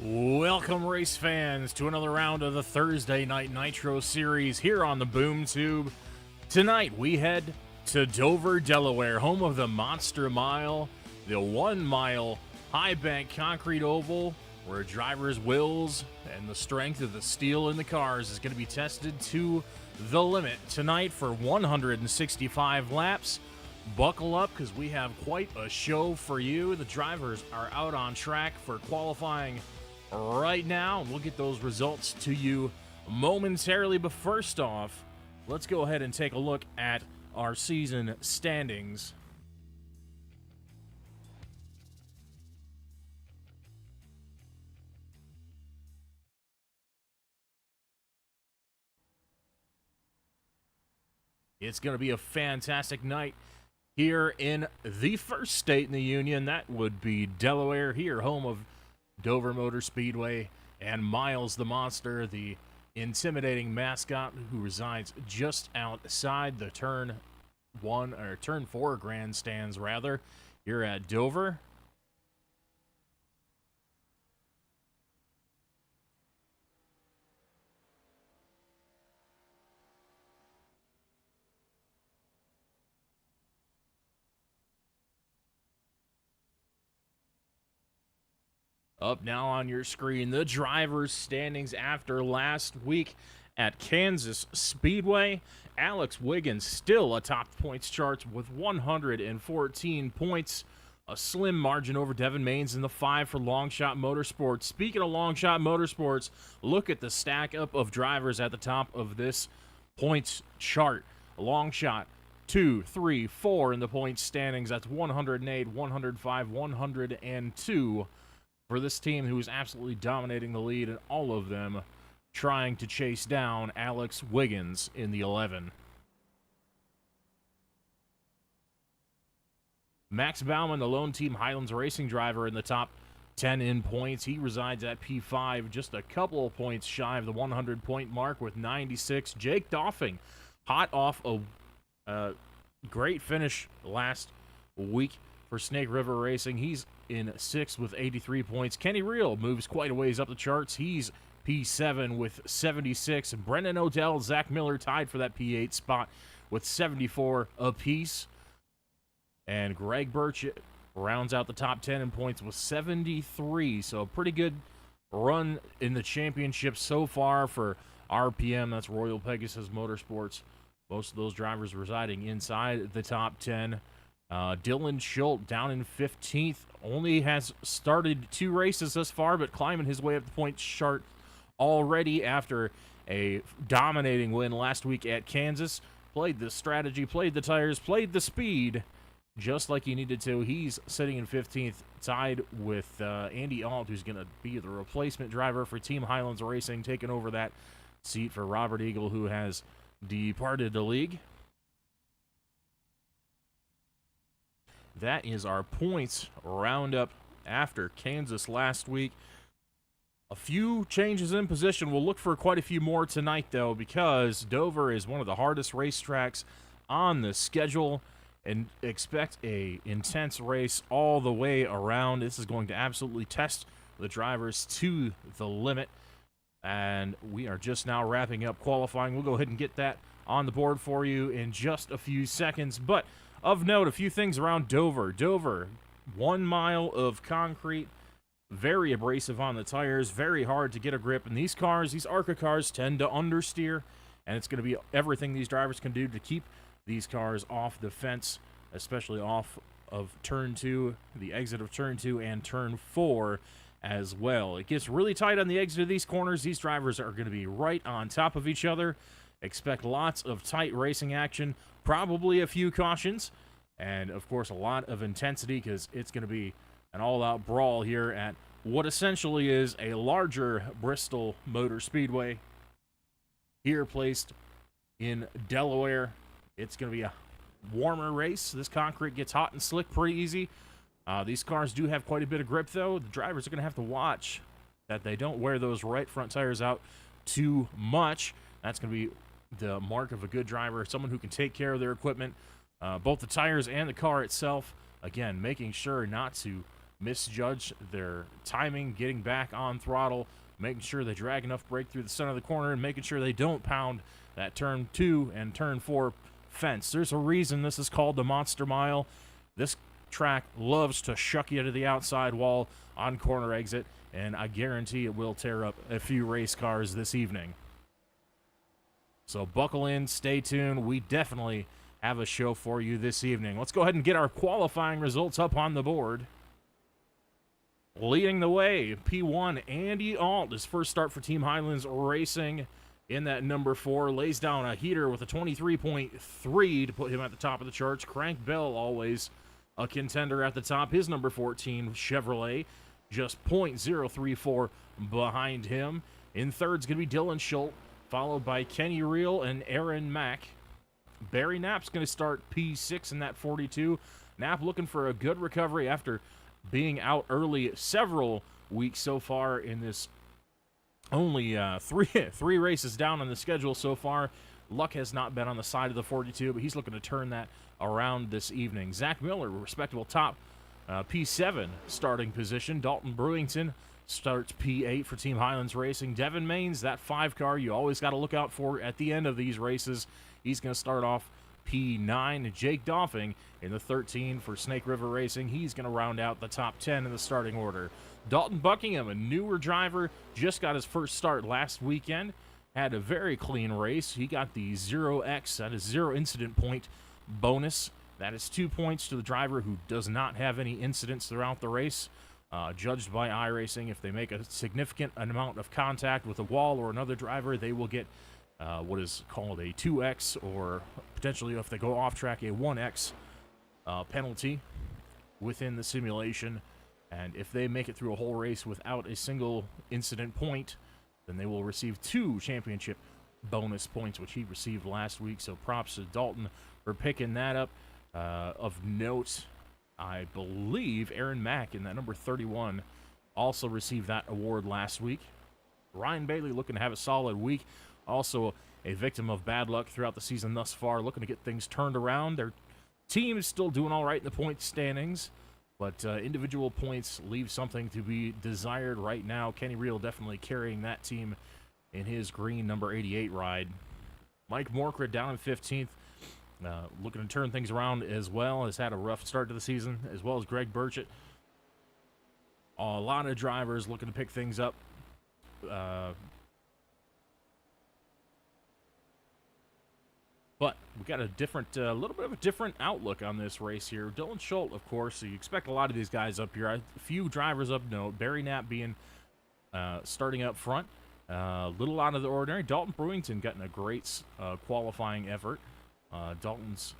Welcome, race fans, to another round of the Thursday Night Nitro series here on the BoomTube. Tonight, we head to Dover, Delaware, home of the Monster Mile, the 1 mile high bank concrete oval, where drivers' wills and the strength of the steel in the cars is going to be tested to the limit tonight for 165 laps. Buckle up, because we have quite a show for you. The drivers are out on track for qualifying right now, and we'll get those results to you momentarily. But first off, let's go ahead and take a look at our season standings. It's going to be a fantastic night here in the first state in the union. That would be Delaware, here, home of Dover Motor Speedway, and Miles the Monster, the intimidating mascot who resides just outside the turn 4 grandstands, rather, here at Dover. Up now on your screen, the drivers' standings after last week at Kansas Speedway. Alex Wiggins still atop points charts with 114 points. A slim margin over Devin Maines in the 5 for Longshot Motorsports. Speaking of Longshot Motorsports, look at the stack up of drivers at the top of this points chart. A long shot. 2, 3, 4 in the points standings. That's 108, 105, 102 for this team who is absolutely dominating the lead, and all of them trying to chase down Alex Wiggins in the 11. Max Bauman, the lone team Highlands Racing driver, in the top 10 in points. He resides at P5, just a couple of points shy of the 100-point mark with 96. Jake Doffing, hot off a great finish last week for Snake River Racing. He's in 6th with 83 points. Kenny Reel moves quite a ways up the charts. He's P7 with 76. Brendan Odell, Zach Miller tied for that P8 spot with 74 apiece. And Greg Birch rounds out the top 10 in points with 73. So a pretty good run in the championship so far for RPM. That's Royal Pegasus Motorsports. Most of those drivers residing inside the top 10. Dylan Schultz down in 15th. Only has started 2 races thus far, but climbing his way up the points chart already after a dominating win last week at Kansas. Played the strategy, played the tires, played the speed, just like he needed to. He's sitting in 15th, tied with Andy Alt, who's going to be the replacement driver for Team Highlands Racing, taking over that seat for Robert Eagle, who has departed the league. That is our points roundup after Kansas last week. A few changes in position. We'll look for quite a few more tonight, though, because Dover is one of the hardest racetracks on the schedule, and expect a intense race all the way around. This is going to absolutely test the drivers to the limit, and we are just now wrapping up qualifying. We'll go ahead and get that on the board for you in just a few seconds. But of note, a few things around Dover. Dover, 1 mile of concrete, very abrasive on the tires, very hard to get a grip. And these cars, these ARCA cars, tend to understeer, and it's going to be everything these drivers can do to keep these cars off the fence, especially off of Turn 2, the exit of Turn 2, and Turn 4 as well. It gets really tight on the exit of these corners. These drivers are going to be right on top of each other. Expect lots of tight racing action, probably a few cautions, and of course a lot of intensity, because it's going to be an all-out brawl here at what essentially is a larger Bristol Motor Speedway, here placed in Delaware. It's going to be a warmer race. This concrete gets hot and slick pretty easy. These cars do have quite a bit of grip, though. The drivers are going to have to watch that they don't wear those right front tires out too much. That's going to be the mark of a good driver, someone who can take care of their equipment, both the tires and the car itself. Again, making sure not to misjudge their timing, getting back on throttle, making sure they drag enough brake through the center of the corner, and making sure they don't pound that Turn 2 and Turn 4 fence. There's a reason this is called the Monster Mile. This track loves to shuck you to the outside wall on corner exit, and I guarantee it will tear up a few race cars this evening. So buckle in, stay tuned. We definitely have a show for you this evening. Let's go ahead and get our qualifying results up on the board. Leading the way, P1, Andy Alt, his first start for Team Highlands Racing in that number 4, lays down a heater with a 23.3 to put him at the top of the charts. Crank Bell, always a contender at the top. His number 14, Chevrolet, just .034 behind him. In third is going to be Dylan Schultz, followed by Kenny Reel and Aaron Mack. Barry Knapp's going to start P6 in that 42. Knapp looking for a good recovery after being out early several weeks so far in this. Only three races down on the schedule so far. Luck has not been on the side of the 42, but he's looking to turn that around this evening. Zach Miller, respectable top P7 starting position. Dalton Brewington starts P8 for Team Highlands Racing. Devin Maines, that 5 car you always got to look out for at the end of these races. He's going to start off P9. Jake Doffing in the 13 for Snake River Racing. He's going to round out the top 10 in the starting order. Dalton Buckingham, a newer driver, just got his first start last weekend. Had a very clean race. He got the 0X, that is 0 incident point bonus. That is 2 points to the driver who does not have any incidents throughout the race. Judged by iRacing, if they make a significant amount of contact with a wall or another driver, they will get what is called a 2x, or potentially, if they go off track, a 1x penalty within the simulation. And if they make it through a whole race without a single incident point, then they will receive 2 championship bonus points, which he received last week. So props to Dalton for picking that up. Of note, I believe Aaron Mack in that number 31 also received that award last week. Ryan Bailey looking to have a solid week. Also a victim of bad luck throughout the season thus far, looking to get things turned around. Their team is still doing all right in the point standings, but individual points leave something to be desired right now. Kenny Reel definitely carrying that team in his green number 88 ride. Mike Morkra down in 15th, looking to turn things around as well. Has had a rough start to the season, as well as Greg Burchett. A lot of drivers looking to pick things up. But we got a different, little bit of a different outlook on this race here. Dylan Schultz, of course, so you expect a lot of these guys up here. A few drivers up note. Barry Knapp being starting up front. Little out of the ordinary. Dalton Brewington getting a great qualifying effort. Dalton's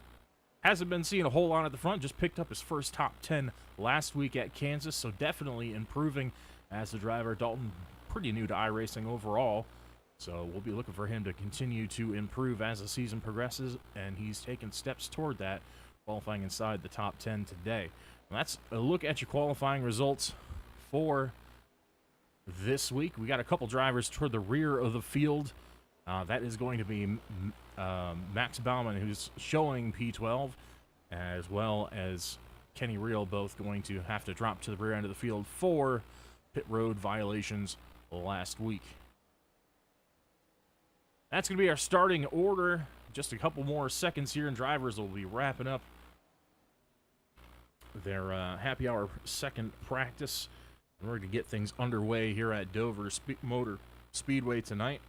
hasn't been seeing a whole lot at the front. Just picked up his first top 10 last week at Kansas, so definitely improving as a driver. Dalton, pretty new to iRacing overall, so we'll be looking for him to continue to improve as the season progresses, and he's taken steps toward that, qualifying inside the top 10 today. And that's a look at your qualifying results for this week. We got a couple drivers toward the rear of the field. That is going to be Max Baumann, who's showing P12, as well as Kenny Reel, both going to have to drop to the rear end of the field for pit road violations last week. That's going to be our starting order. Just a couple more seconds here, and drivers will be wrapping up their happy hour second practice in order to get things underway here at Dover Motor Speedway tonight.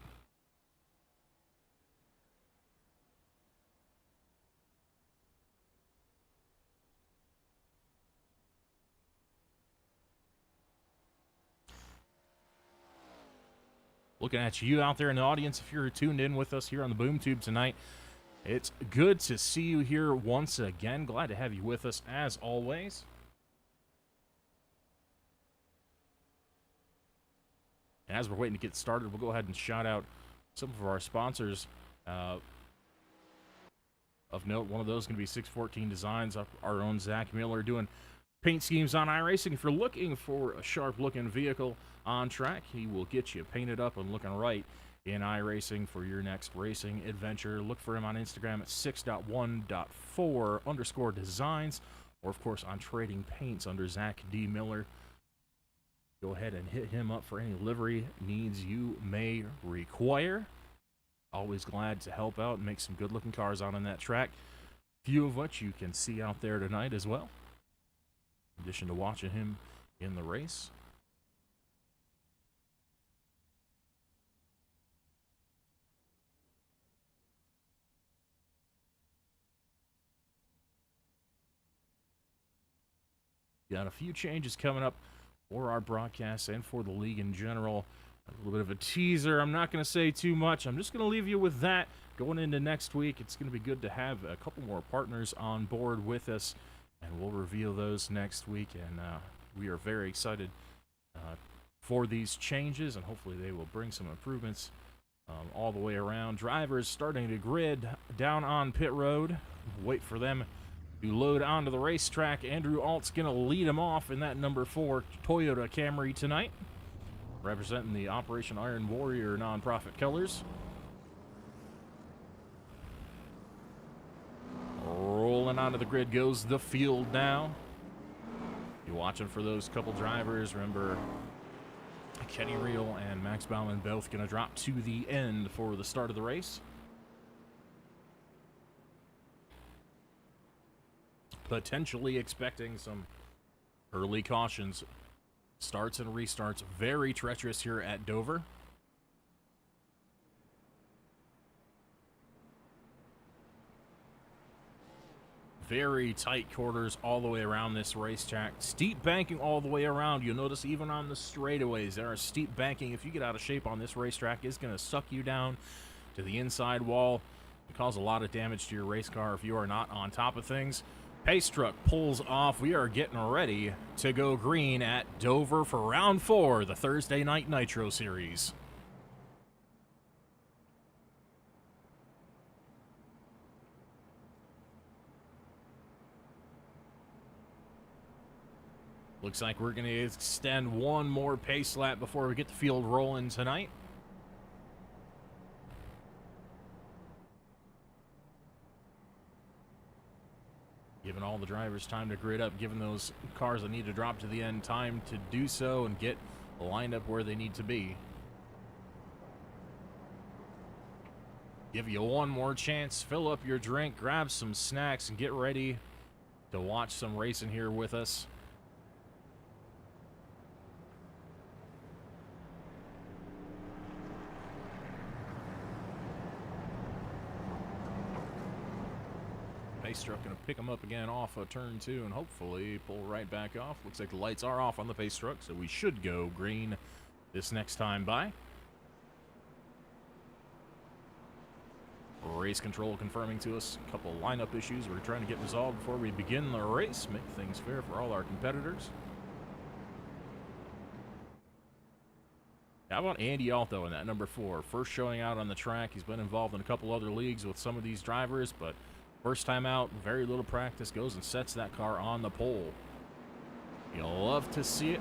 Looking at you out there in the audience, if you're tuned in with us here on the BoomTube tonight, it's good to see you here once again. Glad to have you with us as always. As we're waiting to get started, we'll go ahead and shout out some of our sponsors. Of note, one of those is going to be 614 Designs, our own Zach Miller, doing paint schemes on iRacing. If you're looking for a sharp-looking vehicle on track, he will get you painted up and looking right in iRacing for your next racing adventure. Look for him on Instagram at 6.1.4_designs, or of course on Trading Paints under Zach D. Miller. Go ahead and hit him up for any livery needs you may require. Always glad to help out and make some good-looking cars out on that track. Few of which you can see out there tonight as well, in addition to watching him in the race. Got a few changes coming up for our broadcast and for the league in general. A little bit of a teaser. I'm not going to say too much. I'm just going to leave you with that. Going into next week, it's going to be good to have a couple more partners on board with us, and we'll reveal those next week. And we are very excited for these changes, and hopefully they will bring some improvements all the way around. Drivers starting to grid down on pit road. Wait for them to load onto the racetrack. Andrew Alt's going to lead him off in that number 4 Toyota Camry tonight, representing the Operation Iron Warrior nonprofit colors. Rolling onto the grid goes the field now. You're watching for those couple drivers. Remember, Kenny Reel and Max Baumann both going to drop to the end for the start of the race. Potentially expecting some early cautions. Starts and restarts. Very treacherous here at Dover. Very tight quarters all the way around this racetrack. Steep banking all the way around. You'll notice even on the straightaways, there are steep banking. If you get out of shape on this racetrack, it's going to suck you down to the inside wall. It cause a lot of damage to your race car if you are not on top of things. Pace truck pulls off. We are getting ready to go green at Dover for round 4, the Thursday Night Nitro series. Looks like we're going to extend one more pace lap before we get the field rolling tonight. Giving all the drivers time to grid up, giving those cars that need to drop to the end time to do so and get lined up where they need to be. Give you one more chance, fill up your drink, grab some snacks, and get ready to watch some racing here with us. Pace truck going to pick them up again off of turn 2 and hopefully pull right back off. Looks like the lights are off on the pace truck, so we should go green this next time by. Race control confirming to us a couple of lineup issues we're trying to get resolved before we begin the race. Make things fair for all our competitors. How about Andy Alto in that number 4? First showing out on the track. He's been involved in a couple other leagues with some of these drivers, but first time out, very little practice, goes and sets that car on the pole. You'll love to see it.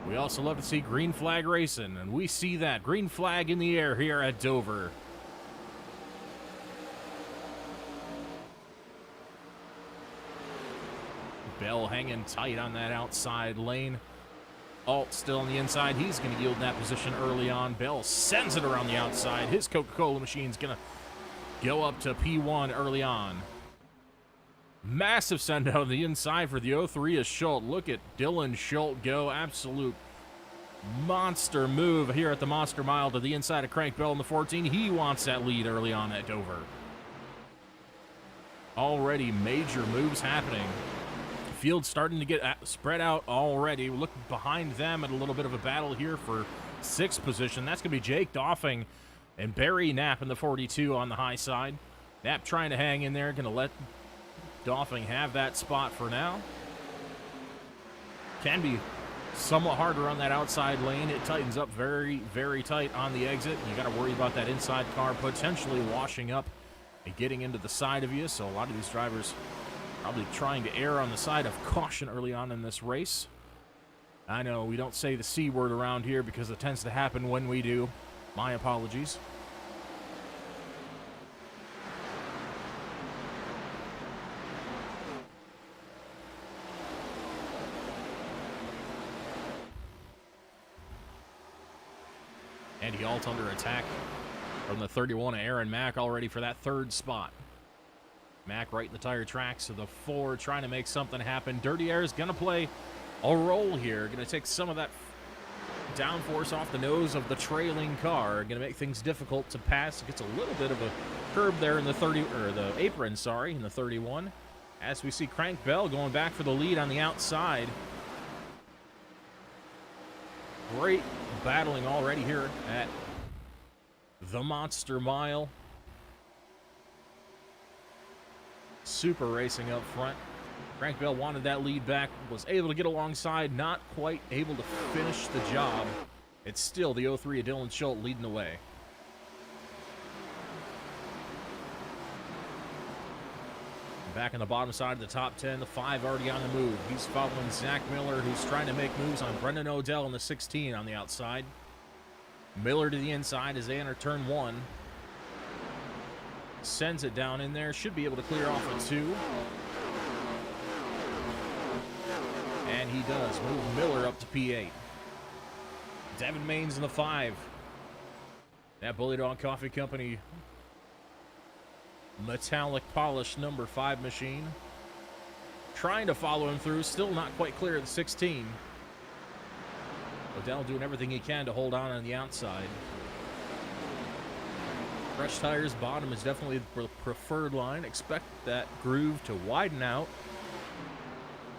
We also love to see green flag racing, and we see that green flag in the air here at Dover. Bell hanging tight on that outside lane. Alt still on the inside. He's going to yield that position early on. Bell sends it around the outside. His Coca-Cola machine's going to go up to P1 early on. Massive send out on the inside for the 03 is Schultz. Look at Dylan Schultz go. Absolute monster move here at the Monster Mile to the inside of Crank Bell in the 14. He wants that lead early on at Dover. Already major moves happening. Field starting to get spread out already. Look behind them at a little bit of a battle here for 6th position. That's going to be Jake Doffing and Barry Knapp in the 42 on the high side. Knapp trying to hang in there. Going to let Doffing have that spot for now. Can be somewhat harder on that outside lane. It tightens up very, very tight on the exit. You got to worry about that inside car potentially washing up and getting into the side of you. So a lot of these drivers probably trying to err on the side of caution early on in this race. I know we don't say the C word around here because it tends to happen when we do. My apologies. Andy Alt under attack from the 31 of Aaron Mack already for that 3rd spot. Mack right in the tire tracks to the 4, trying to make something happen. Dirty Air is going to play a role here. Going to take some of that downforce off the nose of the trailing car. Going to make things difficult to pass. Gets a little bit of a curb there in the 30, or the apron, sorry, in the 31. As we see Crank Bell going back for the lead on the outside. Great battling already here at the Monster Mile. Super racing up front. Crank Bell wanted that lead back, was able to get alongside, not quite able to finish the job. It's still the 03 of Dylan Schultz leading the way. Back on the bottom side of the top 10, the 5 already on the move. He's following Zach Miller, who's trying to make moves on Brendan Odell in the 16 on the outside. Miller to the inside as they enter turn 1. Sends it down in there. Should be able to clear off a 2. And he does. Move Miller up to P8. Devin Maines in the 5. That Bully Dog Coffee Company metallic polished number 5 machine. Trying to follow him through. Still not quite clear at the 16. Odell doing everything he can to hold on the outside. Fresh tires, bottom is definitely the preferred line. Expect that groove to widen out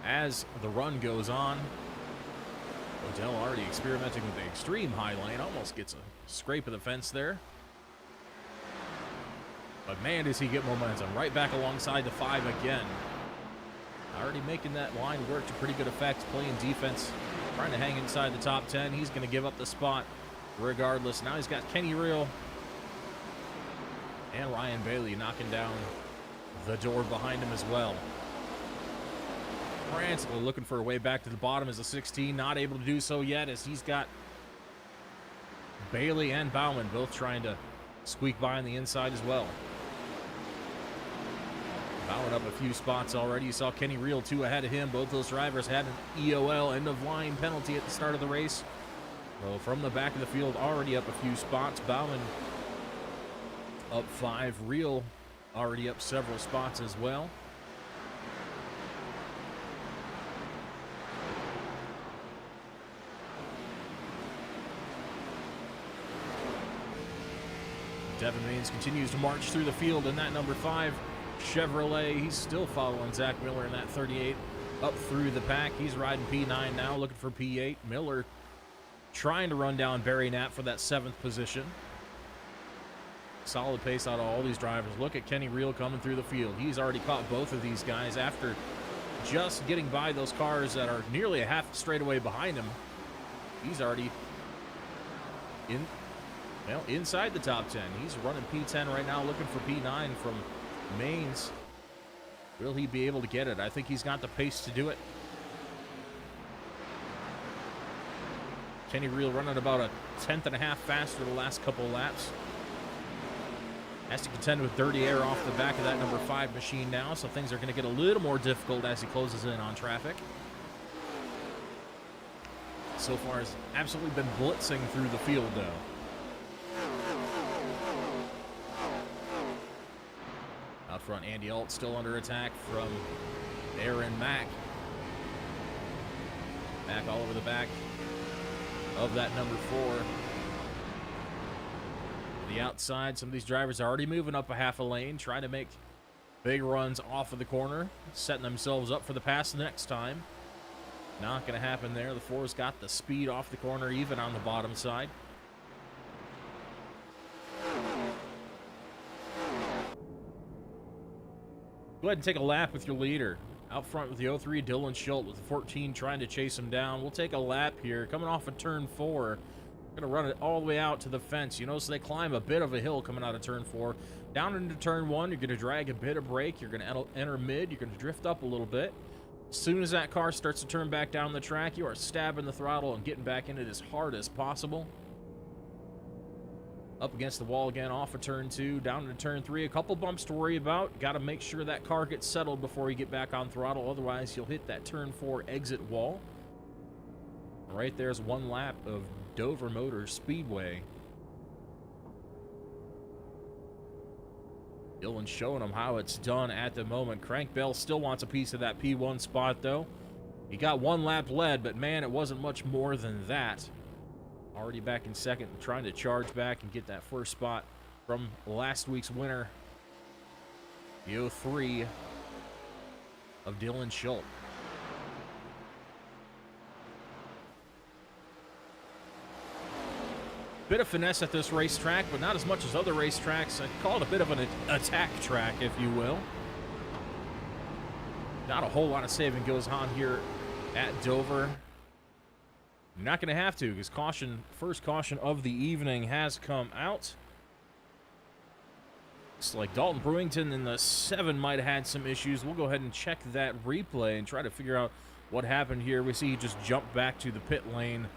as the run goes on. Odell already experimenting with the extreme high lane. Almost gets a scrape of the fence there. But man, does he get momentum. Right back alongside the 5 again. Already making that line work to pretty good effect. Playing defense, trying to hang inside the top 10. He's going to give up the spot regardless. Now he's got Kenny Reel and Ryan Bailey knocking down the door behind him as well. Frantically looking for a way back to the bottom as a 16. Not able to do so yet as he's got Bailey and Bauman both trying to squeak by on the inside as well. Bauman up a few spots already. You saw Kenny Reel 2 ahead of him. Both those drivers had an EOL, end of line penalty at the start of the race. So from the back of the field, already up a few spots. Bauman up 5. Reel already up several spots as well. Devin Maines continues to march through the field in that number 5 Chevrolet. He's still following Zach Miller in that 38 up through the pack. He's riding P9 now, looking for P8. Miller trying to run down Barry Knapp for that 7th position. Solid pace out of all these drivers. Look at Kenny Reel coming through the field. He's already caught both of these guys after just getting by those cars that are nearly a half straightaway behind him. He's already inside the top 10. He's running P10 right now, looking for P9 from Maines. Will he be able to get it? I think he's got the pace to do it. Kenny Reel running about a 1/10.5 faster the last couple laps. Has to contend with dirty air off the back of that number 5 machine now, so things are going to get a little more difficult as he closes in on traffic. So far, has absolutely been blitzing through the field, though. Out front, Andy Alt still under attack from Aaron Mack. Mack all over the back of that number 4. The outside, some of these drivers are already moving up a half a lane, trying to make big runs off of the corner, setting themselves up for the pass the next time. Not going to happen there. The 4's got the speed off the corner, even on the bottom side. Go ahead and take a lap with your leader. Out front with the 03, Dylan Schultz with the 14 trying to chase him down. We'll take a lap here. Coming off of turn 4. Going to run it all the way out to the fence. You notice they climb a bit of a hill coming out of turn 4. Down into turn 1, you're going to drag a bit of brake. You're going to enter mid. You're going to drift up a little bit. As soon as that car starts to turn back down the track, you are stabbing the throttle and getting back in it as hard as possible. Up against the wall again, off of turn 2, down into turn 3. A couple bumps to worry about. Got to make sure that car gets settled before you get back on throttle. Otherwise, you'll hit that turn 4 exit wall. Right there's one lap of Dover Motor Speedway. Dylan showing them how it's done at the moment. Crank Bell still wants a piece of that P1 spot, though. He got one lap led, but man, it wasn't much more than that. Already back in second, trying to charge back and get that first spot from last week's winner, the 03 of Dylan Schultz. Bit of finesse at this racetrack, but not as much as other racetracks. I call it a bit of an attack track, if you will. Not a whole lot of saving goes on here at Dover. You're not going to have to, because first caution of the evening has come out. Looks like Dalton Brewington in the 7 might have had some issues. We'll go ahead and check that replay and try to figure out what happened here. We see he just jumped back to the pit lane.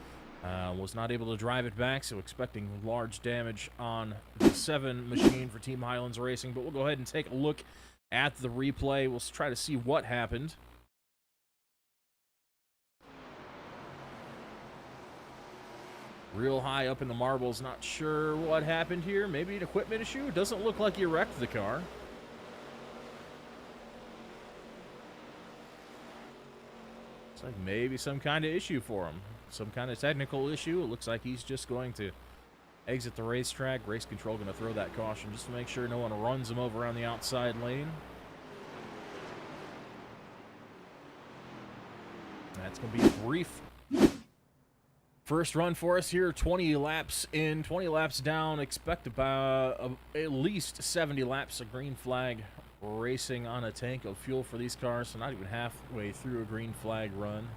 Was not able to drive it back, so expecting large damage on the 7 machine for Team Highlands Racing. But we'll go ahead and take a look at the replay. We'll try to see what happened. Real high up in the marbles. Not sure what happened here. Maybe an equipment issue. Doesn't look like he wrecked the car. Looks like maybe some kind of issue for him. Some kind of technical issue. It looks like he's just going to exit the racetrack. Race control going to throw that caution just to make sure no one runs him over on the outside lane. That's going to be brief. First run for us here, 20 laps in, 20 laps down. Expect about at least 70 laps of green flag racing on a tank of fuel for these cars. So not even halfway through a green flag run.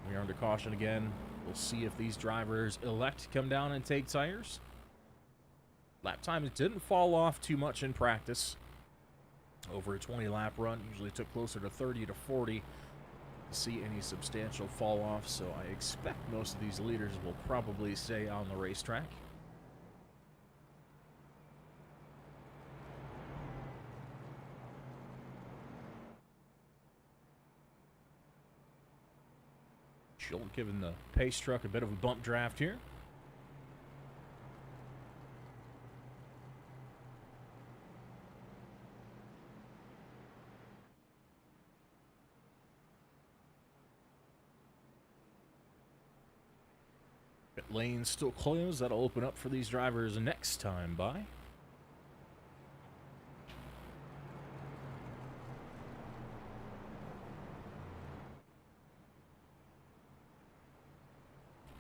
We are under caution again. We'll see if these drivers elect to come down and take tires. Lap times didn't fall off too much in practice. Over a 20 lap run, usually took closer to 30 to 40. See any substantial fall off, so I expect most of these leaders will probably stay on the racetrack. Schultz giving the pace truck a bit of a bump draft here. Lanes still closed. That'll open up for these drivers next time by.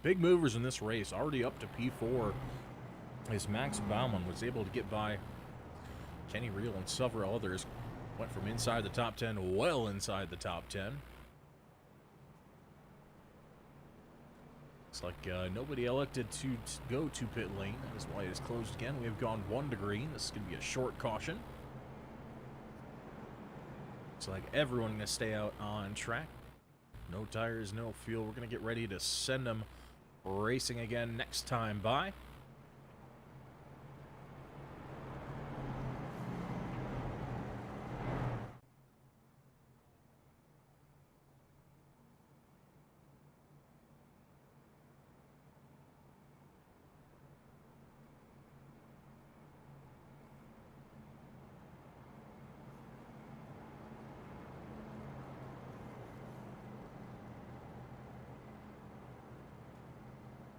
Big movers in this race, already up to P4, as Max Baumann was able to get by Kenny Reel and several others. Went from inside the top 10, well inside the top 10. Looks like nobody elected to go to pit lane. That is why it is closed again. We have gone 1 to green. This is going to be a short caution. Looks like everyone going to stay out on track. No tires, no fuel. We're going to get ready to send them racing again next time by.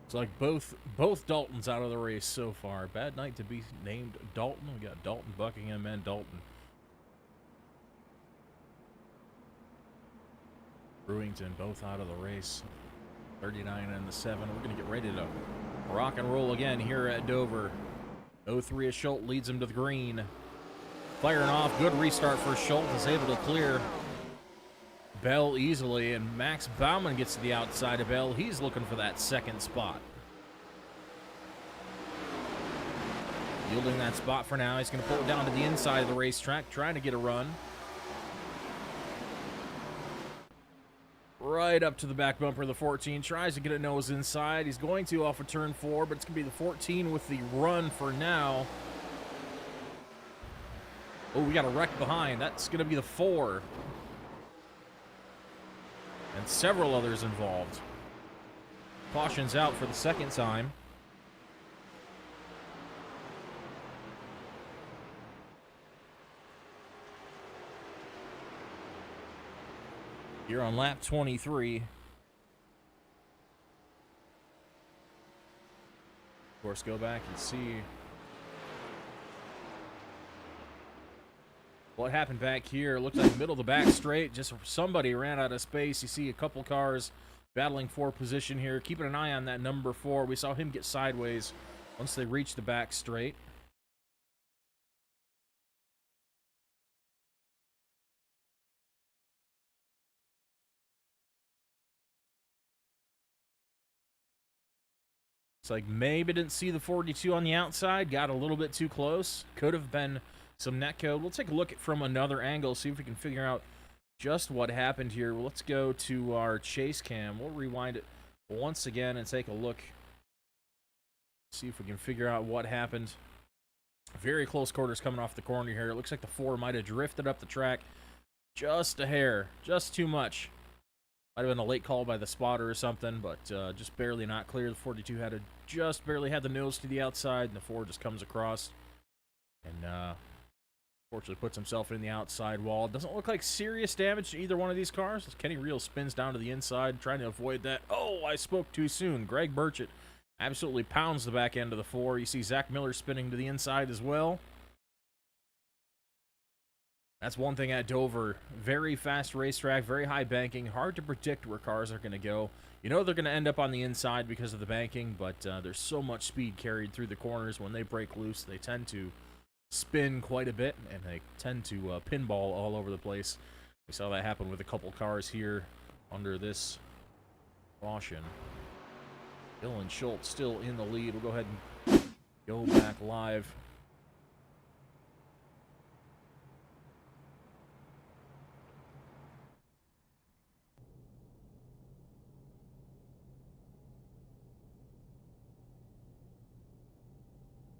It's like both Daltons out of the race so far. Bad night to be named Dalton. We got Dalton, Buckingham, and Dalton. Brewington both out of the race. 39 and the 7. We're going to get ready to rock and roll again here at Dover. 03 as Schultz leads him to the green. Firing off. Good restart for Schultz. Is able to clear Bell easily, and Max Baumann gets to the outside of Bell. He's looking for that second spot. Yielding that spot for now. He's going to pull it down to the inside of the racetrack, trying to get a run. Right up to the back bumper of the 14. Tries to get a nose inside. He's going to off of turn 4, but it's going to be the 14 with the run for now. Oh, we got a wreck behind. That's going to be the 4. And several others involved. Caution's out for the second time. Here on lap 23. Of course, go back and see what happened back here. Looks like middle of the back straight. Just somebody ran out of space. You see a couple cars battling for position here. Keeping an eye on that number 4. We saw him get sideways once they reached the back straight. It's like maybe didn't see the 42 on the outside. Got a little bit too close. Could have been some netcode. We'll take a look at from another angle, see if we can figure out just what happened here. Let's go to our chase cam. We'll rewind it once again and take a look. See if we can figure out what happened. Very close quarters coming off the corner here. It looks like the 4 might have drifted up the track just a hair, just too much. Might have been a late call by the spotter or something, but just barely not clear. The 42 had just barely had the nose to the outside, and the 4 just comes across and fortunately puts himself in the outside wall. Doesn't look like serious damage to either one of these cars. Kenny Reel spins down to the inside, trying to avoid that. Oh, I spoke too soon. Greg Burchett absolutely pounds the back end of the 4. You see Zach Miller spinning to the inside as well. That's one thing at Dover. Very fast racetrack, very high banking. Hard to predict where cars are going to go. You know they're going to end up on the inside because of the banking, but there's so much speed carried through the corners. When they break loose, they tend to spin quite a bit, and they tend to pinball all over the place. We saw that happen with a couple cars here under this caution. Dylan Schultz still in the lead. We'll go ahead and go back live.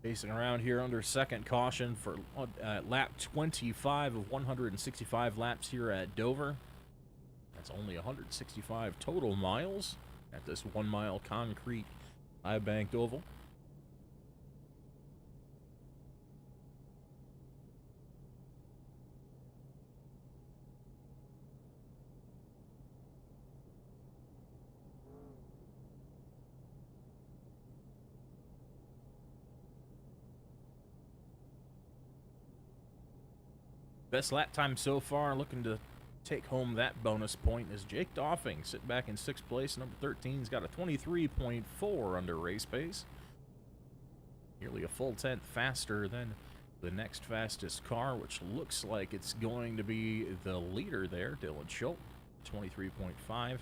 Pacing around here under second caution for lap 25 of 165 laps here at Dover. That's only 165 total miles at this 1 mile concrete high-banked oval. Best lap time so far, looking to take home that bonus point, is Jake Doffing, sitting back in 6th place. Number 13's got a 23.4 under race pace. Nearly a full tenth faster than the next fastest car, which looks like it's going to be the leader there, Dylan Schultz, 23.5.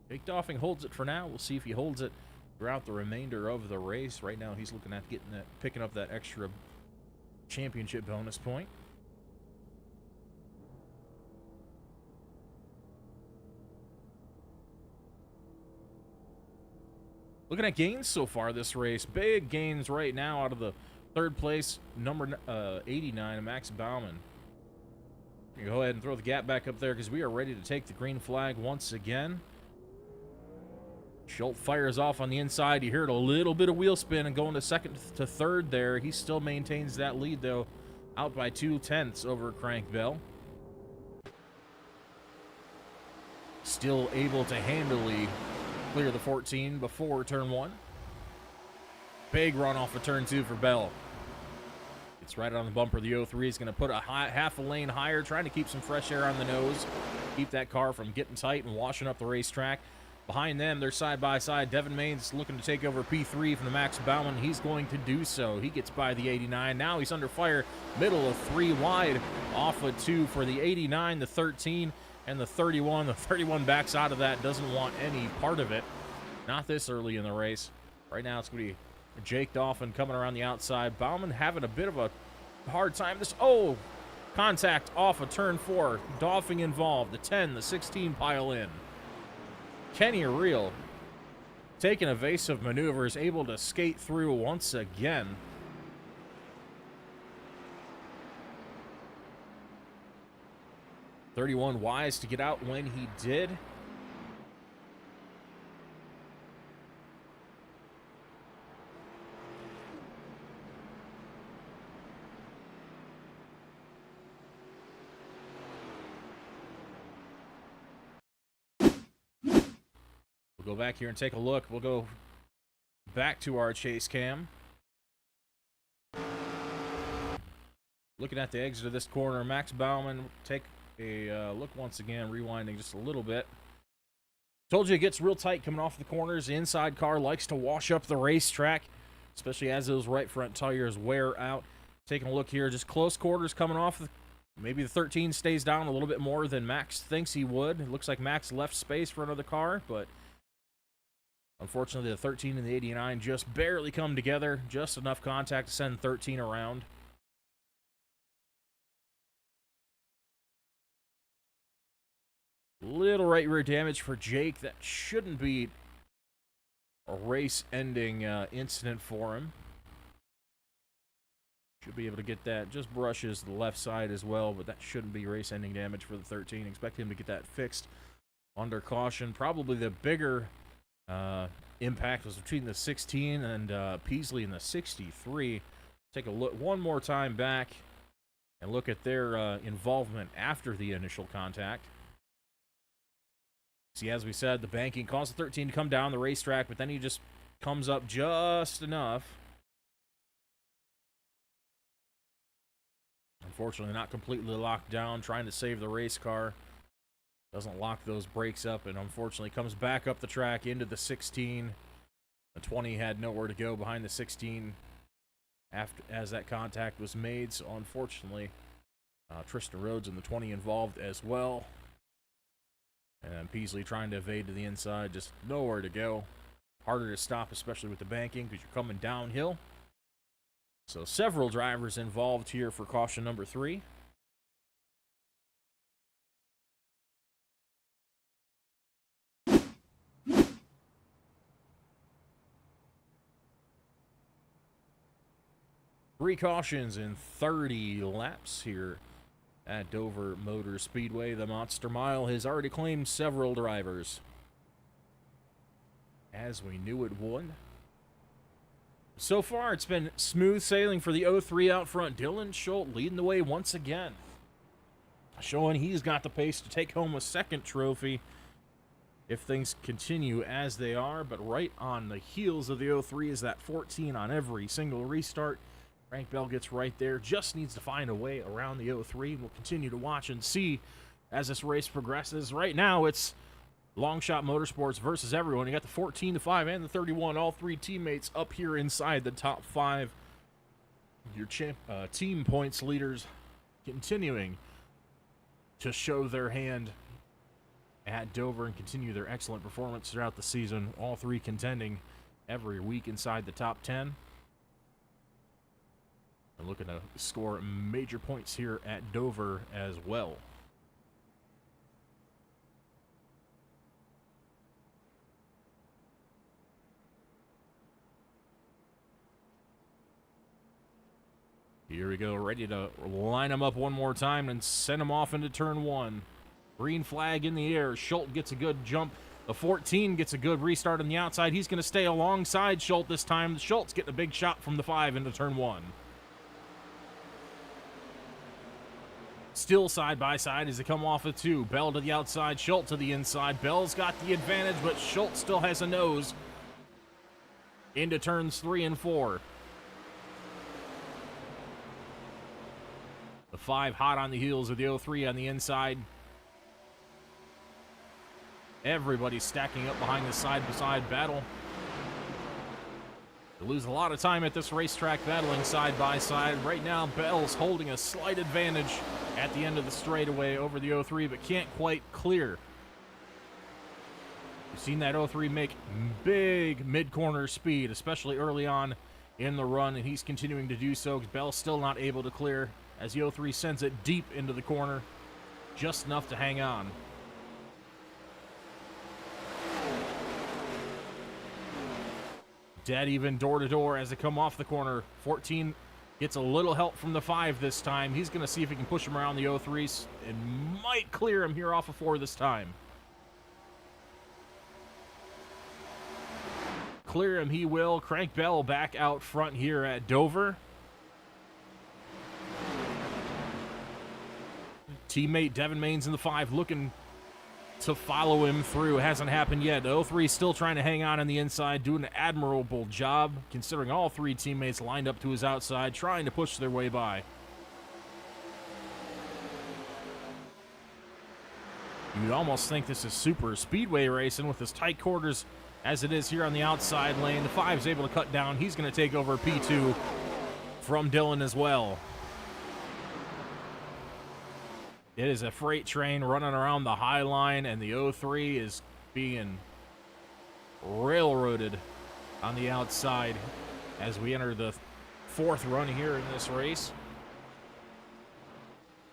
Jake Doffing holds it for now. We'll see if he holds it throughout the remainder of the race. Right now, he's looking at picking up that extra championship bonus point. Looking at gains so far this race, big gains right now out of the 3rd place, number 89, Max Baumann. You go ahead and throw the gap back up there because we are ready to take the green flag once again. Schultz fires off on the inside. You heard a little bit of wheel spin and going to 2nd to 3rd there. He still maintains that lead, though, out by 2/10 over Crank Bell. Still able to handily clear the 14 before turn 1. Big run off of turn 2 for Bell. It's right on the bumper. The 03 is going to put a half a lane higher, trying to keep some fresh air on the nose, keep that car from getting tight and washing up the racetrack. Behind them, they're side by side. Devin Maines looking to take over P3 from the Max Baumann. He's going to do so. He gets by the 89. Now he's under fire. Middle of 3 wide, off of 2 for the 89, the 13, and the 31. The 31 backs out of that, doesn't want any part of it. Not this early in the race. Right now it's going to be Jake Doffin coming around the outside. Baumann having a bit of a hard time. Contact off of turn 4. Doffing involved. The 10, the 16 pile in. Kenny Reel taking evasive maneuvers, able to skate through once again. "31 wise to get out when he did. We'll go back here and take a look. We'll go back to our chase cam. Looking at the exit of this corner, Max Baumann, take a look once again, rewinding just a little bit. Told you it gets real tight coming off the corners. The inside car likes to wash up the racetrack, especially as those right front tires wear out. Taking a look here, just close quarters coming off. Maybe the 13 stays down a little bit more than Max thinks he would. It looks like Max left space for another car, but unfortunately the 13 and the 89 just barely come together. Just enough contact to send 13 around. Little right rear damage for Jake. That shouldn't be a race-ending incident for him. Should be able to get that. Just brushes the left side as well, but that shouldn't be race-ending damage for the 13. Expect him to get that fixed under caution. Probably the bigger impact was between the 16 and Peasley in the 63. Take a look one more time back and look at their involvement after the initial contact. See, as we said, the banking caused the 13 to come down the racetrack, but then he just comes up just enough. Unfortunately, not completely locked down, trying to save the race car. Doesn't lock those brakes up, and unfortunately comes back up the track into the 16. The 20 had nowhere to go behind the 16 as that contact was made. So unfortunately, Tristan Rhodes and the 20 involved as well. And Peasley trying to evade to the inside, just nowhere to go. Harder to stop, especially with the banking, because you're coming downhill. So several drivers involved here for caution number 3. Three cautions in 30 laps here at Dover Motor Speedway. The Monster Mile has already claimed several drivers, as we knew it would. So far, it's been smooth sailing for the 03 out front. Dylan Schultz leading the way once again, showing he's got the pace to take home a second trophy if things continue as they are. But right on the heels of the 03 is that 14 on every single restart. Frank Bell gets right there, just needs to find a way around the 03. We'll continue to watch and see as this race progresses. Right now, it's Longshot Motorsports versus everyone. You got the 14-5 and the 31, all three teammates up here inside the top 5. Your team points leaders continuing to show their hand at Dover and continue their excellent performance throughout the season. All three contending every week inside the top 10. And looking to score major points here at Dover as well. Here we go, ready to line them up one more time and send them off into turn 1. Green flag in the air. Schultz gets a good jump. The 14 gets a good restart on the outside. He's going to stay alongside Schultz this time. Schultz getting a big shot from the 5 into turn 1. Still side by side as they come off of 2. Bell to the outside, Schultz to the inside. Bell's got the advantage, but Schultz still has a nose into turns 3 and 4. The 5 hot on the heels of the 03 on the inside. Everybody's stacking up behind the side-by-side battle. They lose a lot of time at this racetrack battling side by side. Right now, Bell's holding a slight advantage at the end of the straightaway over the 03, but can't quite clear. We've seen that 03 make big mid-corner speed, especially early on in the run, and he's continuing to do so. Bell's still not able to clear as the 03 sends it deep into the corner, just enough to hang on. Dead even door to door as they come off the corner. 14 gets a little help from the 5 this time. He's going to see if he can push him around the 03s and might clear him here off of 4 this time. Clear him he will. Crank Bell back out front here at Dover. Teammate Devin Maines in the 5 looking to follow him through. It hasn't happened yet. The 03 still trying to hang on the inside, doing an admirable job, considering all 3 teammates lined up to his outside, trying to push their way by. You'd almost think this is super speedway racing with as tight quarters as it is here on the outside lane. The 5's able to cut down. He's going to take over P2 from Dylan as well. It is a freight train running around the high line, and the 03 is being railroaded on the outside as we enter the 4th run here in this race.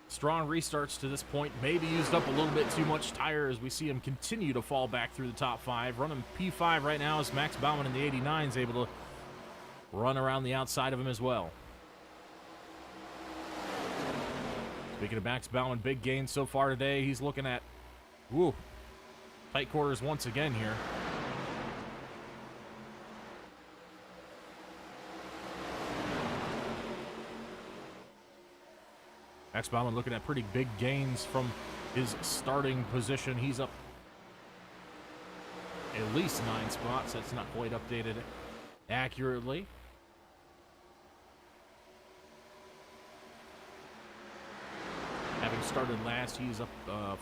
Strong restarts to this point, maybe used up a little bit too much tire as we see him continue to fall back through the top 5. Running P5 right now is Max Bauman in the 89 is able to run around the outside of him as well. Speaking of Max Bauman, big gain so far today. He's looking at, tight quarters once again here. Max Bauman looking at pretty big gains from his starting position. He's up at least 9 spots. That's not quite updated accurately. Having started last. He's up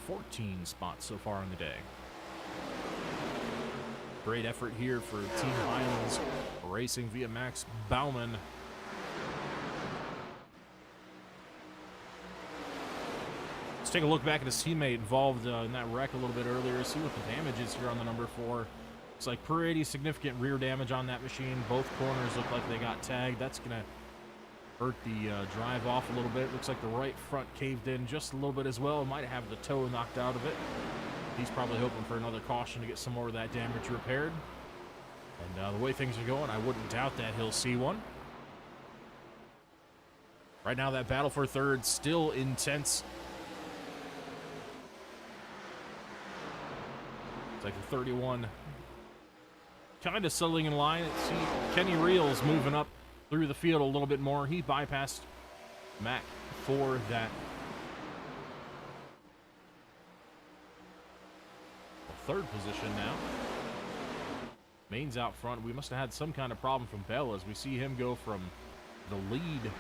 14 spots so far in the day. Great effort here for Team Highlands racing via Max Baumann. Let's take a look back at his teammate involved in that wreck a little bit earlier. See what the damage is here on the number 4. Looks like pretty significant rear damage on that machine. Both corners look like they got tagged. That's going to hurt the drive off a little bit. Looks like the right front caved in just a little bit as well. Might have the toe knocked out of it. He's probably hoping for another caution to get some more of that damage repaired. And the way things are going, I wouldn't doubt that he'll see one. Right now, that battle for third still intense. It's like the 31 kind of settling in line. See Kenny Reels moving up through the field a little bit more. He bypassed Mac for that third position now. Main's out front. We must have had some kind of problem from Bell as we see him go from the lead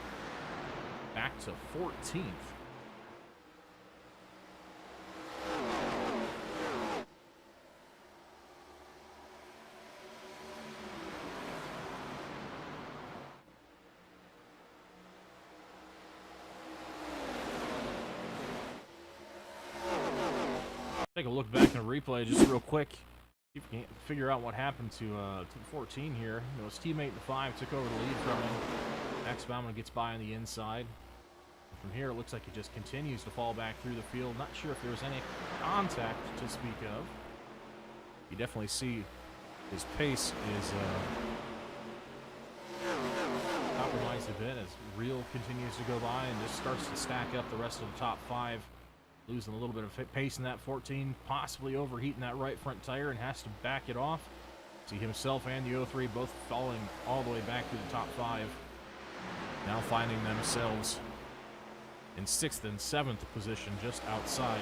back to 14th. Take a look back in the replay just real quick. See if we can figure out what happened to 14 here. You know, his teammate in the 5 took over the lead from him. Max Baumann gets by on the inside. From here, it looks like he just continues to fall back through the field. Not sure if there was any contact to speak of. You definitely see his pace is compromised a bit as Real continues to go by and just starts to stack up the rest of the top 5. Losing a little bit of pace in that 14, possibly overheating that right front tire and has to back it off. See himself and the 03 both falling all the way back to the top 5. Now finding themselves in 6th and 7th position just outside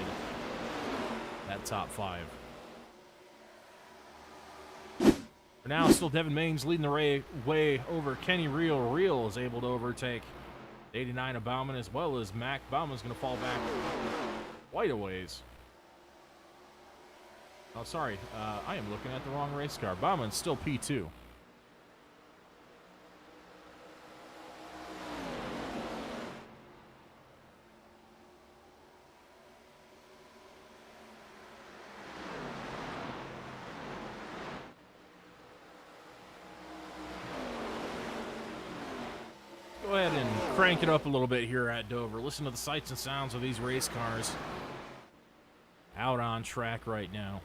that top 5. For now, still Devin Maines leading the way over Kenny Real. Real is able to overtake 89 of Baumann as well as Mac. Baumann's going to fall back quite a ways. Oh, sorry. I am looking at the wrong race car. Baumann's still P2. Go ahead and crank it up a little bit here at Dover. Listen to the sights and sounds of these race cars out on track right now.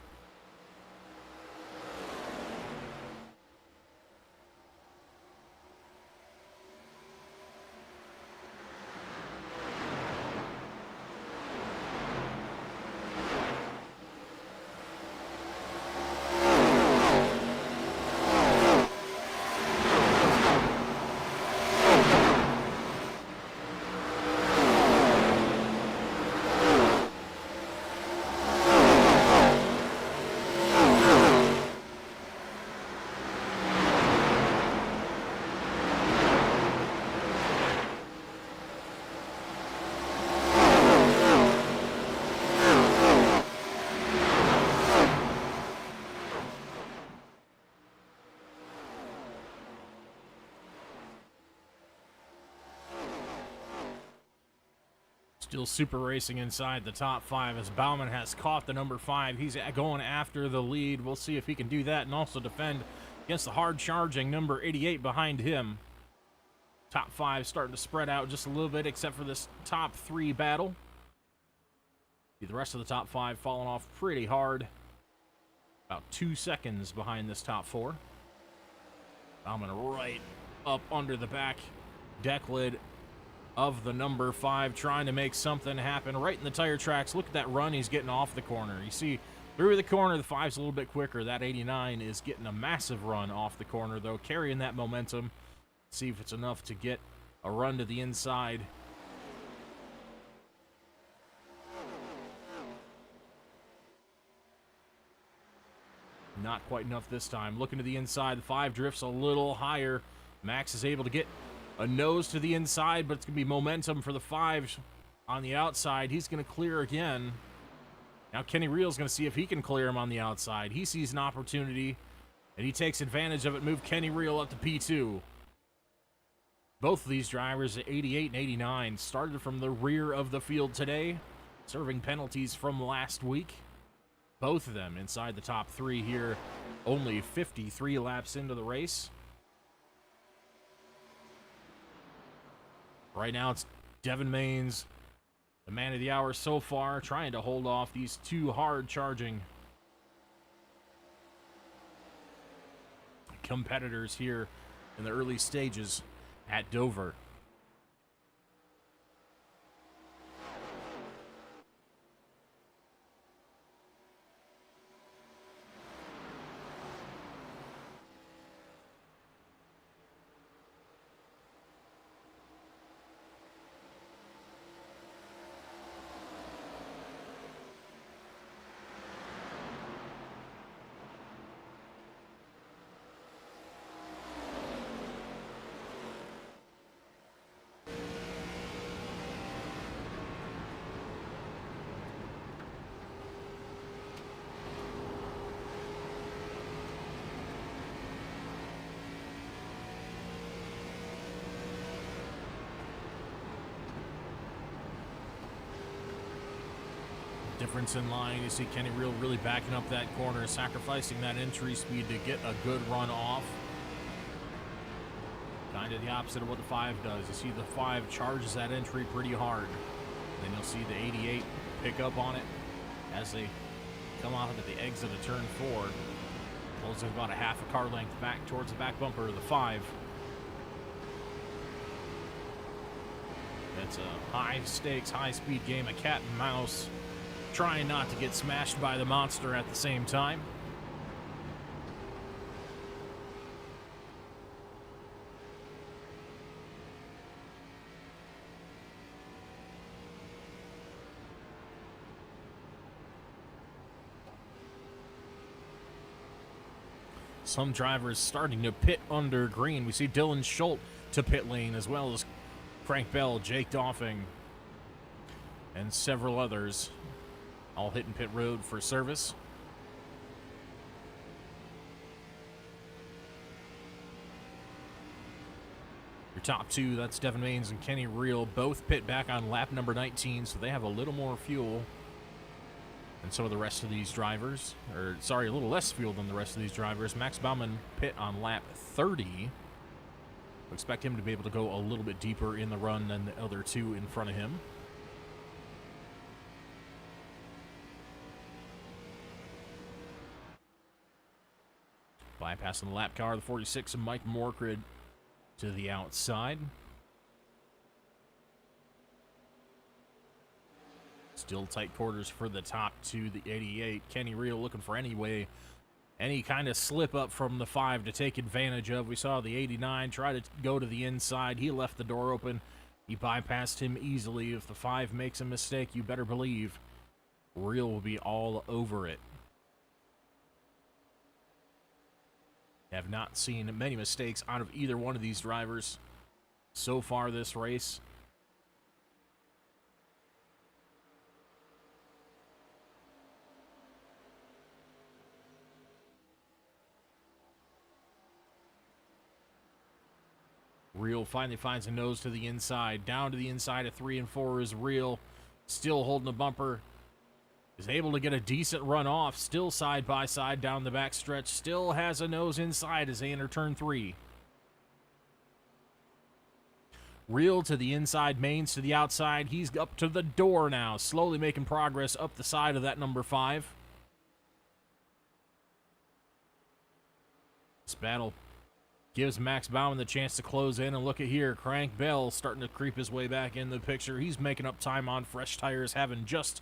Still super racing inside the top 5 as Baumann has caught the number 5. He's going after the lead. We'll see if he can do that and also defend against the hard-charging number 88 behind him. Top 5 starting to spread out just a little bit except for this top 3 battle. The rest of the top 5 falling off pretty hard. About 2 seconds behind this top 4. Baumann right up under the back deck lid of the number 5, trying to make something happen right in the tire tracks. Look at that run he's getting off the corner. You see through the corner, the 5's a little bit quicker. That 89 is getting a massive run off the corner, though, carrying that momentum. See if it's enough to get a run to the inside. Not quite enough this time. Looking to the inside, the 5 drifts a little higher. Max is able to get a nose to the inside, but it's going to be momentum for the 5 on the outside. He's going to clear again. Now Kenny Real's going to see if he can clear him on the outside. He sees an opportunity, and he takes advantage of it. Move Kenny Real up to P2. Both of these drivers at 88 and 89 started from the rear of the field today, serving penalties from last week. Both of them inside the top three here, only 53 laps into the race. Right now it's Devin Maines, the man of the hour so far, trying to hold off these two hard-charging competitors here in the early stages at Dover. Difference in line. You see Kenny Real really backing up that corner, sacrificing that entry speed to get a good run off. Kind of the opposite of what the 5 does. You see the 5 charges that entry pretty hard. Then you'll see the 88 pick up on it as they come off at the exit of turn 4. Pulls in about a half a car length back towards the back bumper of the 5. It's a high stakes, high speed game, a cat and mouse. Trying not to get smashed by the monster at the same time. Some drivers starting to pit under green. We see Dylan Schultz to pit lane, as well as Frank Bell, Jake Doffing, and several others. All hitting pit road for service. Your top 2, that's Devin Maines and Kenny Real, both pit back on lap number 19, so they have a little more fuel than some of the rest of these drivers. Or, sorry, a little less fuel than the rest of these drivers. Max Baumann pit on lap 30. We expect him to be able to go a little bit deeper in the run than the other 2 in front of him. Bypassing the lap car, the 46 and Mike Morkrid to the outside. Still tight quarters for the top 2, the 88. Kenny Real looking for any kind of slip up from the 5 to take advantage of. We saw the 89 try to go to the inside. He left the door open. He bypassed him easily. If the 5 makes a mistake, you better believe Real will be all over it. Have not seen many mistakes out of either one of these drivers so far this race. Real finally finds a nose to the inside. Down to the inside of 3 and 4 is Real. Still holding the bumper. Is able to get a decent run off. Still side by side down the back stretch. Still has a nose inside as they enter turn 3. Real to the inside, Maines to the outside. He's up to the door now. Slowly making progress up the side of that number 5. This battle gives Max Baumann the chance to close in, and look at here. Crank Bell starting to creep his way back in the picture. He's making up time on fresh tires, having just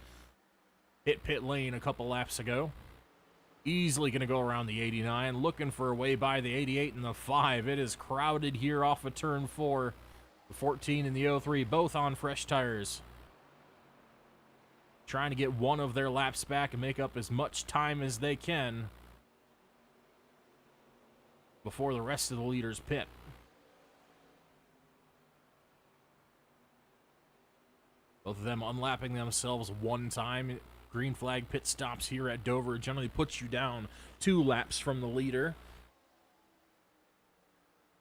hit pit lane a couple laps ago. Easily going to go around the 89, looking for a way by the 88 and the 5. It is crowded here off of turn 4. The 14 and the 03, both on fresh tires. Trying to get one of their laps back and make up as much time as they can before the rest of the leaders pit. Both of them unlapping themselves one time. Green flag pit stops here at Dover generally puts you down 2 laps from the leader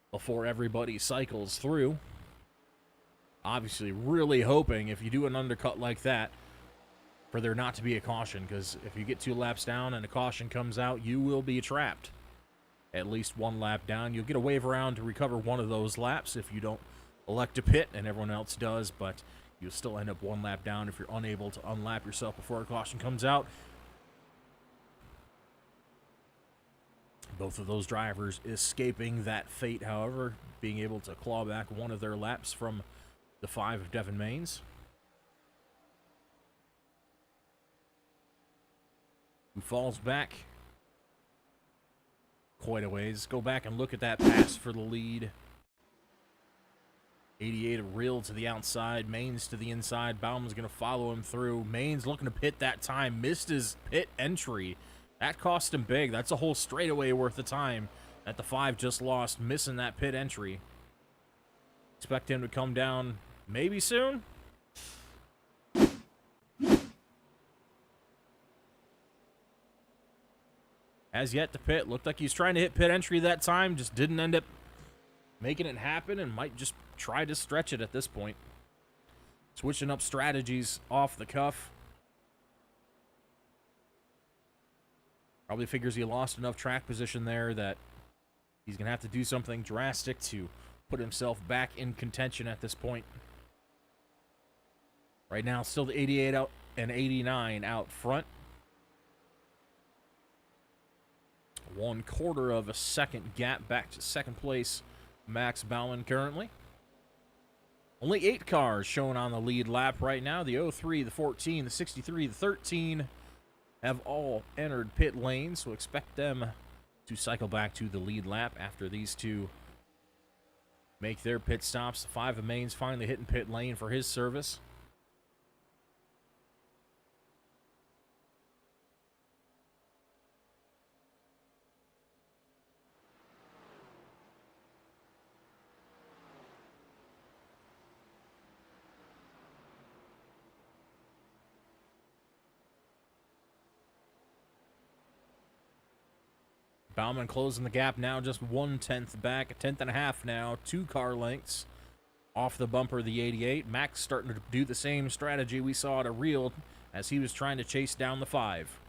before everybody cycles through. Obviously, really hoping if you do an undercut like that for there not to be a caution, because if you get 2 laps down and a caution comes out, you will be trapped. At least 1 lap down. You'll get a wave around to recover 1 of those laps if you don't elect to pit, and everyone else does, but you'll still end up 1 lap down if you're unable to unlap yourself before a caution comes out. Both of those drivers escaping that fate, however, being able to claw back 1 of their laps from the 5 of Devin Maines, who falls back quite a ways. Go back and look at that pass for the lead. 88 real to the outside, Maines to the inside. Bauman's going to follow him through. Maines looking to pit that time, missed his pit entry. That cost him big. That's a whole straightaway worth of time that the 5 just lost, missing that pit entry. Expect him to come down maybe soon. Has yet to pit. Looked like he's trying to hit pit entry that time, just didn't end up making it happen, and might just try to stretch it at this point. Switching up strategies off the cuff. Probably figures he lost enough track position there that he's going to have to do something drastic to put himself back in contention at this point. Right now, still the 88 out and 89 out front. 1/4 of a second gap back to second place, Max Bauman currently. Only 8 cars shown on the lead lap right now. The 03, the 14, the 63, the 13 have all entered pit lane, so expect them to cycle back to the lead lap after these 2 make their pit stops. The 5 of Maines finally hitting pit lane for his service. Bauman closing the gap now, just 1/10 back, 1/10.5 now, 2 car lengths off the bumper of the 88. Max starting to do the same strategy we saw at a reel as he was trying to chase down the 5.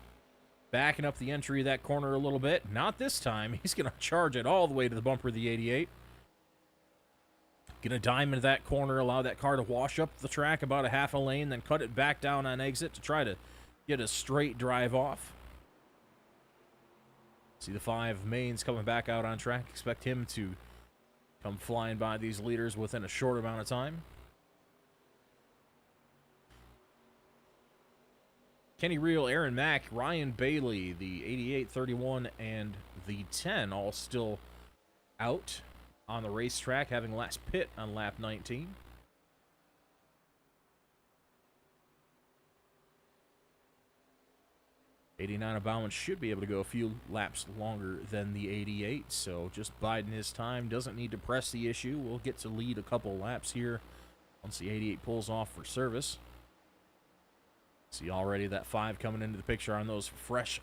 Backing up the entry of that corner a little bit. Not this time. He's going to charge it all the way to the bumper of the 88. Going to dime into that corner, allow that car to wash up the track about a half a lane, then cut it back down on exit to try to get a straight drive off. See the 5 Maines coming back out on track. Expect him to come flying by these leaders within a short amount of time. Kenny Reel, Aaron Mack, Ryan Bailey, the 88, 31, and the 10 all still out on the racetrack, having last pit on lap 19. '89 of Bauman should be able to go a few laps longer than the 88, so just biding his time. Doesn't need to press the issue. We'll get to lead a couple laps here once the 88 pulls off for service. See already that 5 coming into the picture on those fresh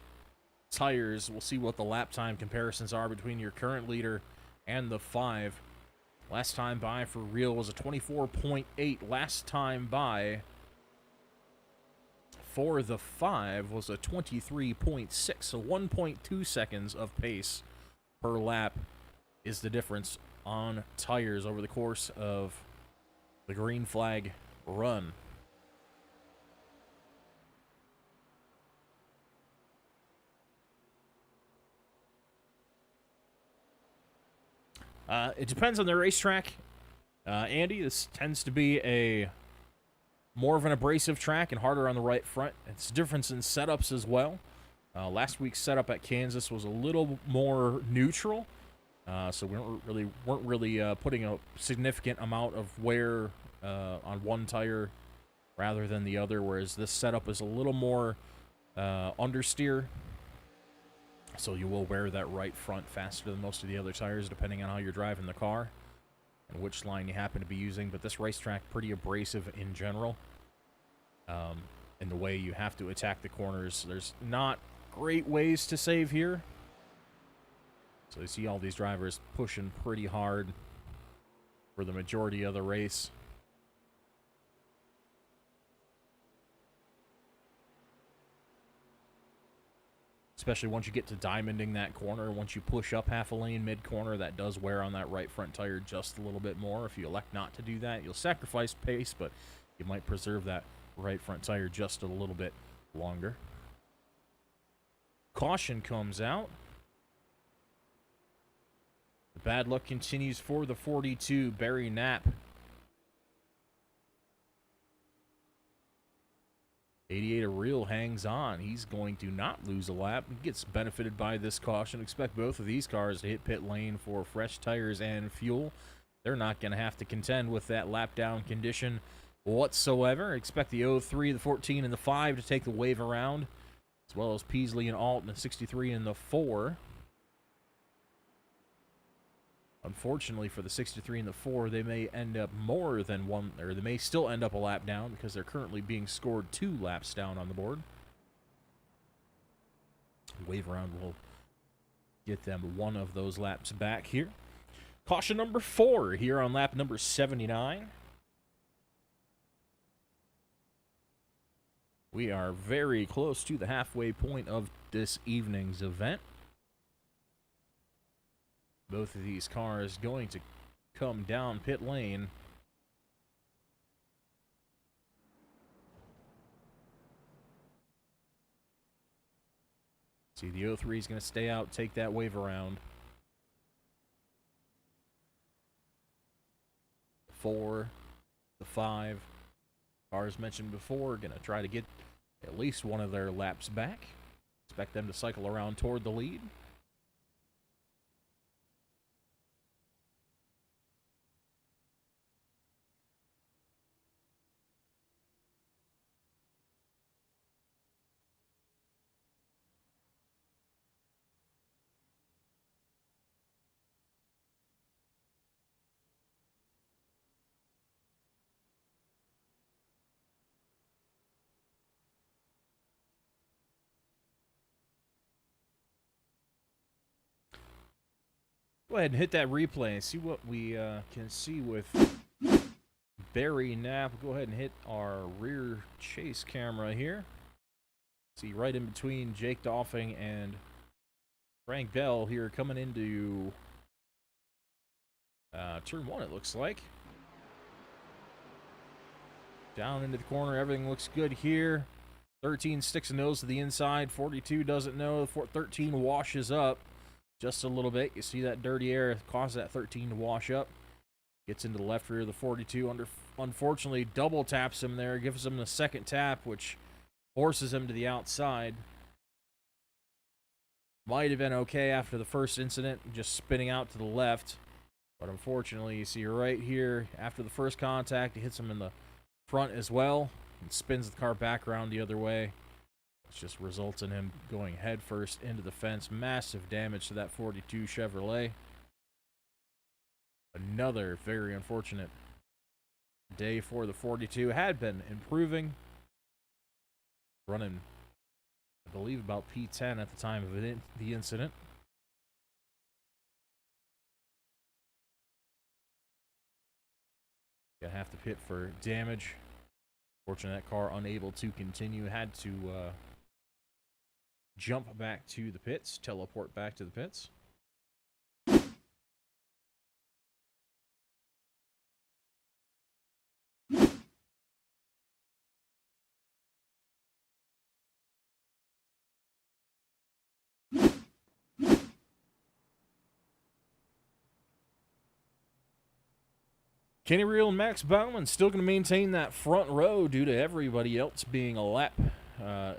tires. We'll see what the lap time comparisons are between your current leader and the 5. Last time by for real was a 24.8. Last time by for the 5 was a 23.6, so 1.2 seconds of pace per lap is the difference on tires over the course of the green flag run. It depends on the racetrack. Andy, this tends to be a more of an abrasive track and harder on the right front. It's a difference in setups as well. Last week's setup at Kansas was a little more neutral, so we weren't really putting a significant amount of wear on one tire rather than the other, whereas this setup is a little more understeer, so you will wear that right front faster than most of the other tires depending on how you're driving the car and which line you happen to be using. But this racetrack pretty abrasive in general. in the way you have to attack the corners. There's not great ways to save here. So you see all these drivers pushing pretty hard for the majority of the race. Especially once you get to diamonding that corner. Once you push up half a lane mid-corner, that does wear on that right front tire just a little bit more. If you elect not to do that, you'll sacrifice pace, but you might preserve that right front tire just a little bit longer. Caution comes out. The bad luck continues for the 42, Barry Knapp. 88 Real hangs on. He's going to not lose a lap. He gets benefited by this caution. Expect both of these cars to hit pit lane for fresh tires and fuel. They're not going to have to contend with that lap down condition whatsoever. Expect the 03, the 14, and the 5 to take the wave around, as well as Peasley and Alt and the 63 and the 4. Unfortunately for the 63 and the 4, they may end up more than one, or they may still end up a lap down because they're currently being scored 2 laps down on the board. Wave around will get them one of those laps back here. Caution number 4 here on lap number 79. We are very close to the halfway point of this evening's event. Both of these cars going to come down pit lane. See, the 03 is going to stay out, take that wave around. 4, the 5, cars mentioned before, going to try to get at least one of their laps back. Expect them to cycle around toward the lead. Go ahead and hit that replay and see what we can see with Barry Knapp. Go ahead and hit our rear chase camera here. See right in between Jake Dolphing and Frank Bell here coming into turn 1, it looks like. Down into the corner, everything looks good here. 13 sticks a nose to the inside. 42 doesn't know. 13 washes up just a little bit. You see that dirty air causes that 13 to wash up. Gets into the left rear of the 42. Unfortunately, double taps him there. Gives him the second tap, which forces him to the outside. Might have been okay after the first incident, just spinning out to the left. But unfortunately, you see right here, after the first contact, he hits him in the front as well and spins the car back around the other way. It just results in him going head first into the fence. Massive damage to that 42 Chevrolet. Another very unfortunate day for the 42. Had been improving. Running, I believe, about P10 at the time of the incident. Gonna have to pit for damage. Fortunately, that car unable to continue. Had to jump back to the pits, teleport back to the pits. Kenny Real and Max Bauman still going to maintain that front row due to everybody else being a lap.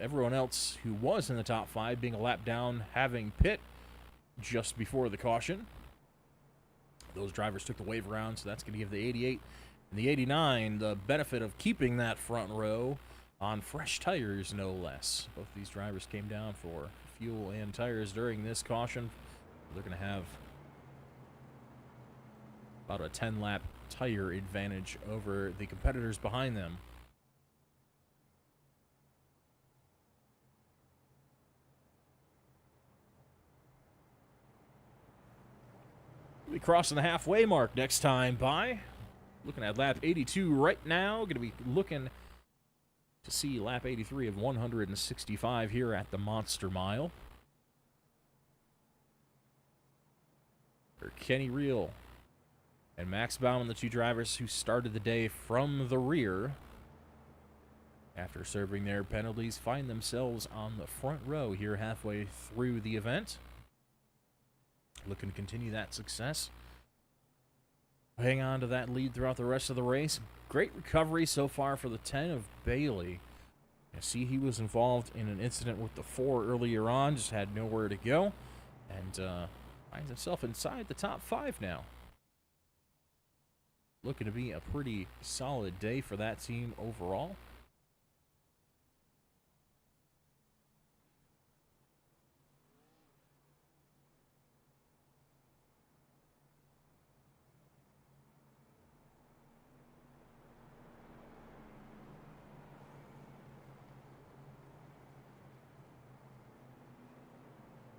Everyone else who was in the top 5 being a lap down, having pit just before the caution. Those drivers took the wave around, so that's going to give the 88 and the 89 the benefit of keeping that front row on fresh tires, no less. Both these drivers came down for fuel and tires during this caution. They're going to have about a 10-lap tire advantage over the competitors behind them. We'll be crossing the halfway mark next time by. Looking at lap 82 right now. Going to be looking to see lap 83 of 165 here at the Monster Mile. For Kenny Reel and Max Baumann, the two drivers who started the day from the rear, after serving their penalties, find themselves on the front row here halfway through the event. Looking to continue that success. Hang on to that lead throughout the rest of the race. Great recovery so far for the 10 of Bailey. You see, he was involved in an incident with the 4 earlier on, just had nowhere to go, and finds himself inside the top 5 now. Looking to be a pretty solid day for that team overall.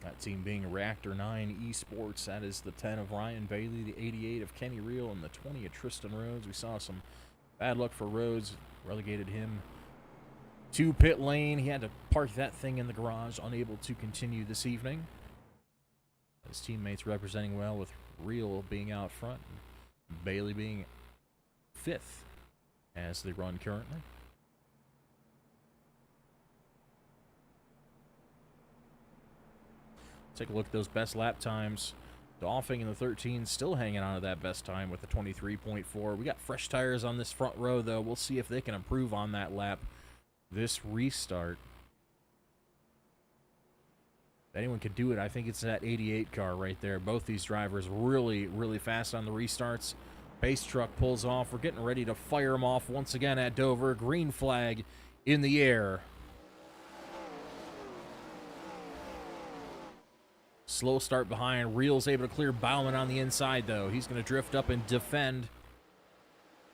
That team being Reactor 9 Esports. That is the 10 of Ryan Bailey, the 88 of Kenny Reel, and the 20 of Tristan Rhodes. We saw some bad luck for Rhodes. Relegated him to pit lane. He had to park that thing in the garage, unable to continue this evening. His teammates representing well, with Reel being out front and Bailey being 5th as they run currently. Take a look at those best lap times. Dolphing in the 13, still hanging on to that best time with the 23.4. We got fresh tires on this front row, though. We'll see if they can improve on that lap this restart. If anyone could do it, I think it's that 88 car right there. Both these drivers really, really fast on the restarts. Base truck pulls off. We're getting ready to fire them off once again at Dover. Green flag in the air. Slow start behind. Reel's able to clear Baumann on the inside, though. He's going to drift up and defend.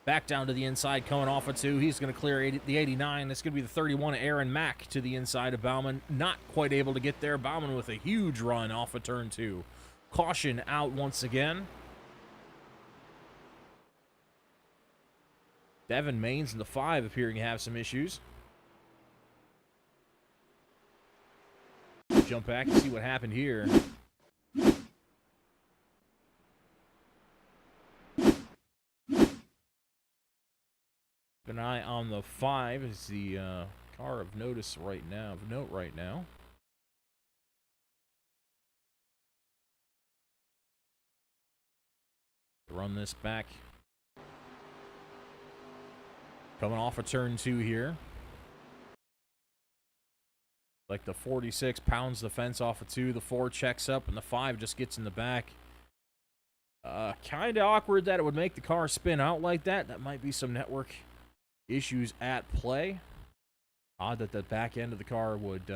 Back down to the inside, coming off a 2. He's going to clear the 89. That's going to be the 31 of Aaron Mack to the inside of Baumann. Not quite able to get there. Baumann with a huge run off of turn 2. Caution out once again. Devin Maines in the 5 appearing to have some issues. Jump back and see what happened here. An eye on the 5 is the car of note right now. Run this back. Coming off of turn 2 here. Like the 46 pounds the fence off of 2. The 4 checks up, and the 5 just gets in the back. Kind of awkward that it would make the car spin out like that. That might be some network issues at play. Odd that the back end of the car would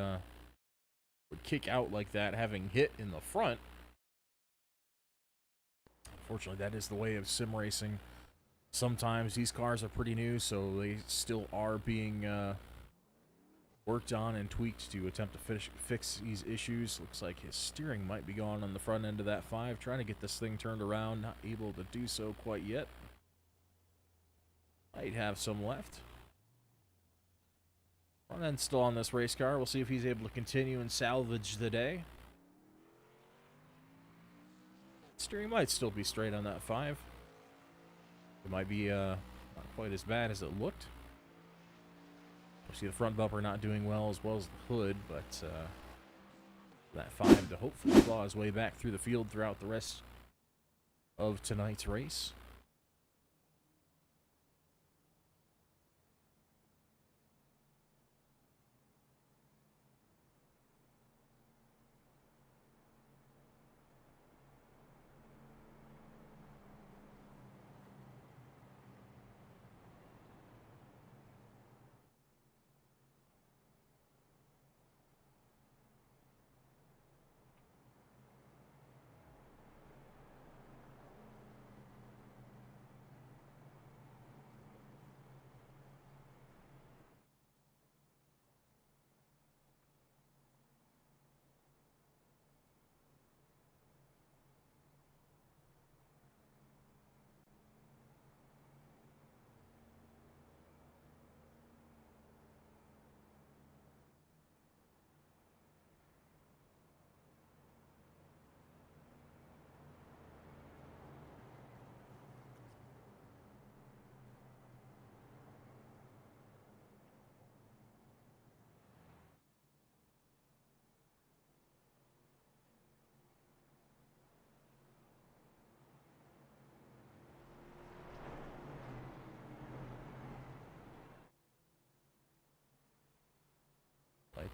kick out like that, having hit in the front. Unfortunately, that is the way of sim racing. Sometimes these cars are pretty new, so they still are being worked on and tweaked to attempt to fix these issues. Looks like his steering might be gone on the front end of that 5. Trying to get this thing turned around. Not able to do so quite yet. Might have some left. Front end still on this race car. We'll see if he's able to continue and salvage the day. Steering might still be straight on that 5. It might be not quite as bad as it looked. See the front bumper not doing well as the hood, but that 5 to hopefully claw his way back through the field throughout the rest of tonight's race.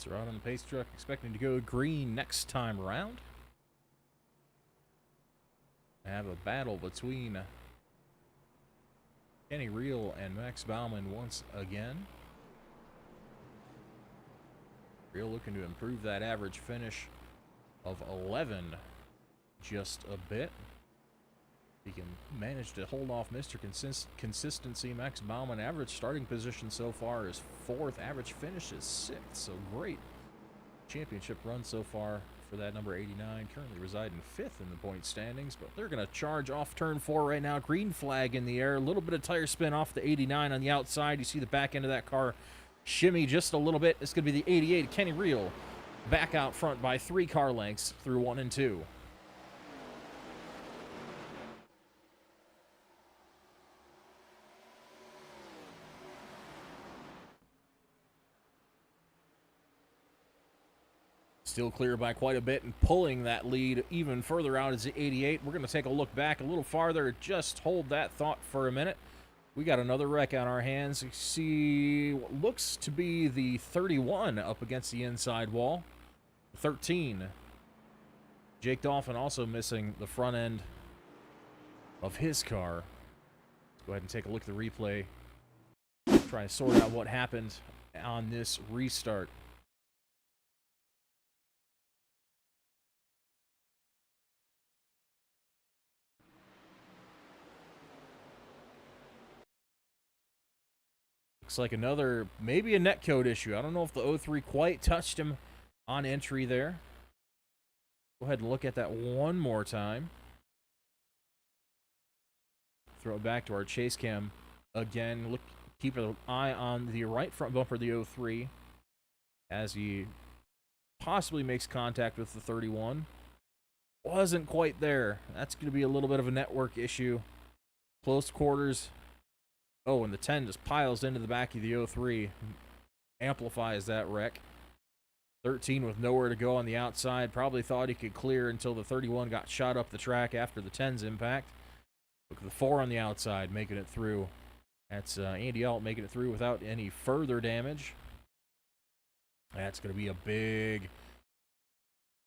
Lights are out on the pace truck, expecting to go green next time around. Have a battle between Kenny Reel and Max Bauman once again. Reel looking to improve that average finish of 11 just a bit. He can manage to hold off Mr. Consistency. Max Bauman, average starting position so far is 4th. Average finish is 6th. So great championship run so far for that number 89. Currently residing 5th in the point standings. But they're going to charge off turn 4 right now. Green flag in the air. A little bit of tire spin off the 89 on the outside. You see the back end of that car shimmy just a little bit. It's going to be the 88, Kenny Reel, back out front by 3 car lengths through 1 and 2. Still clear by quite a bit, and pulling that lead even further out is the 88. We're going to take a look back a little farther. Just hold that thought for a minute. We got another wreck on our hands. You see what looks to be the 31 up against the inside wall. 13. Jake Dolphin also missing the front end of his car. Let's go ahead and take a look at the replay. Try to sort out what happened on this restart. Looks like another, maybe a netcode issue. I don't know if the 03 quite touched him on entry there. Go ahead and look at that one more time. Throw it back to our chase cam again. Look, keep an eye on the right front bumper of the 03 as he possibly makes contact with the 31. Wasn't quite there. That's going to be a little bit of a network issue. Close quarters. Oh, and the 10 just piles into the back of the 03. Amplifies that wreck. 13 with nowhere to go on the outside. Probably thought he could clear until the 31 got shot up the track after the 10's impact. Look at the 4 on the outside making it through. That's Andy Alt making it through without any further damage. That's going to be a big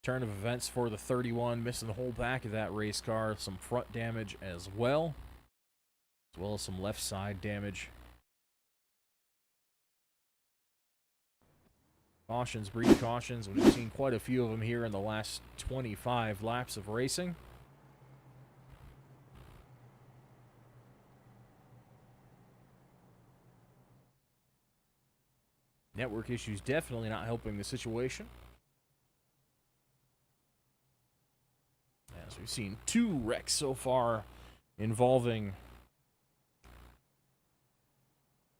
turn of events for the 31. Missing the whole back of that race car. Some front damage as well as some left side damage. Cautions breed cautions. We've seen quite a few of them here in the last 25 laps of racing. Network issues definitely not helping the situation. As we've seen 2 wrecks so far involving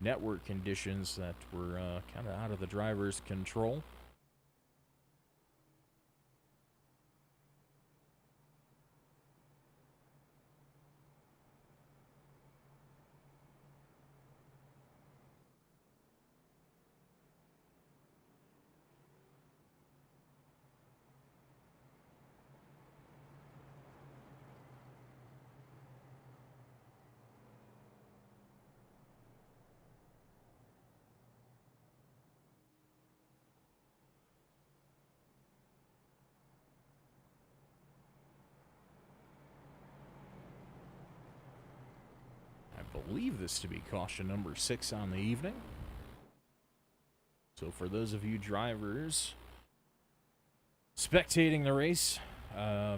network conditions that were kind of out of the driver's control. Believe this to be caution number 6 on the evening. So for those of you drivers spectating the race, the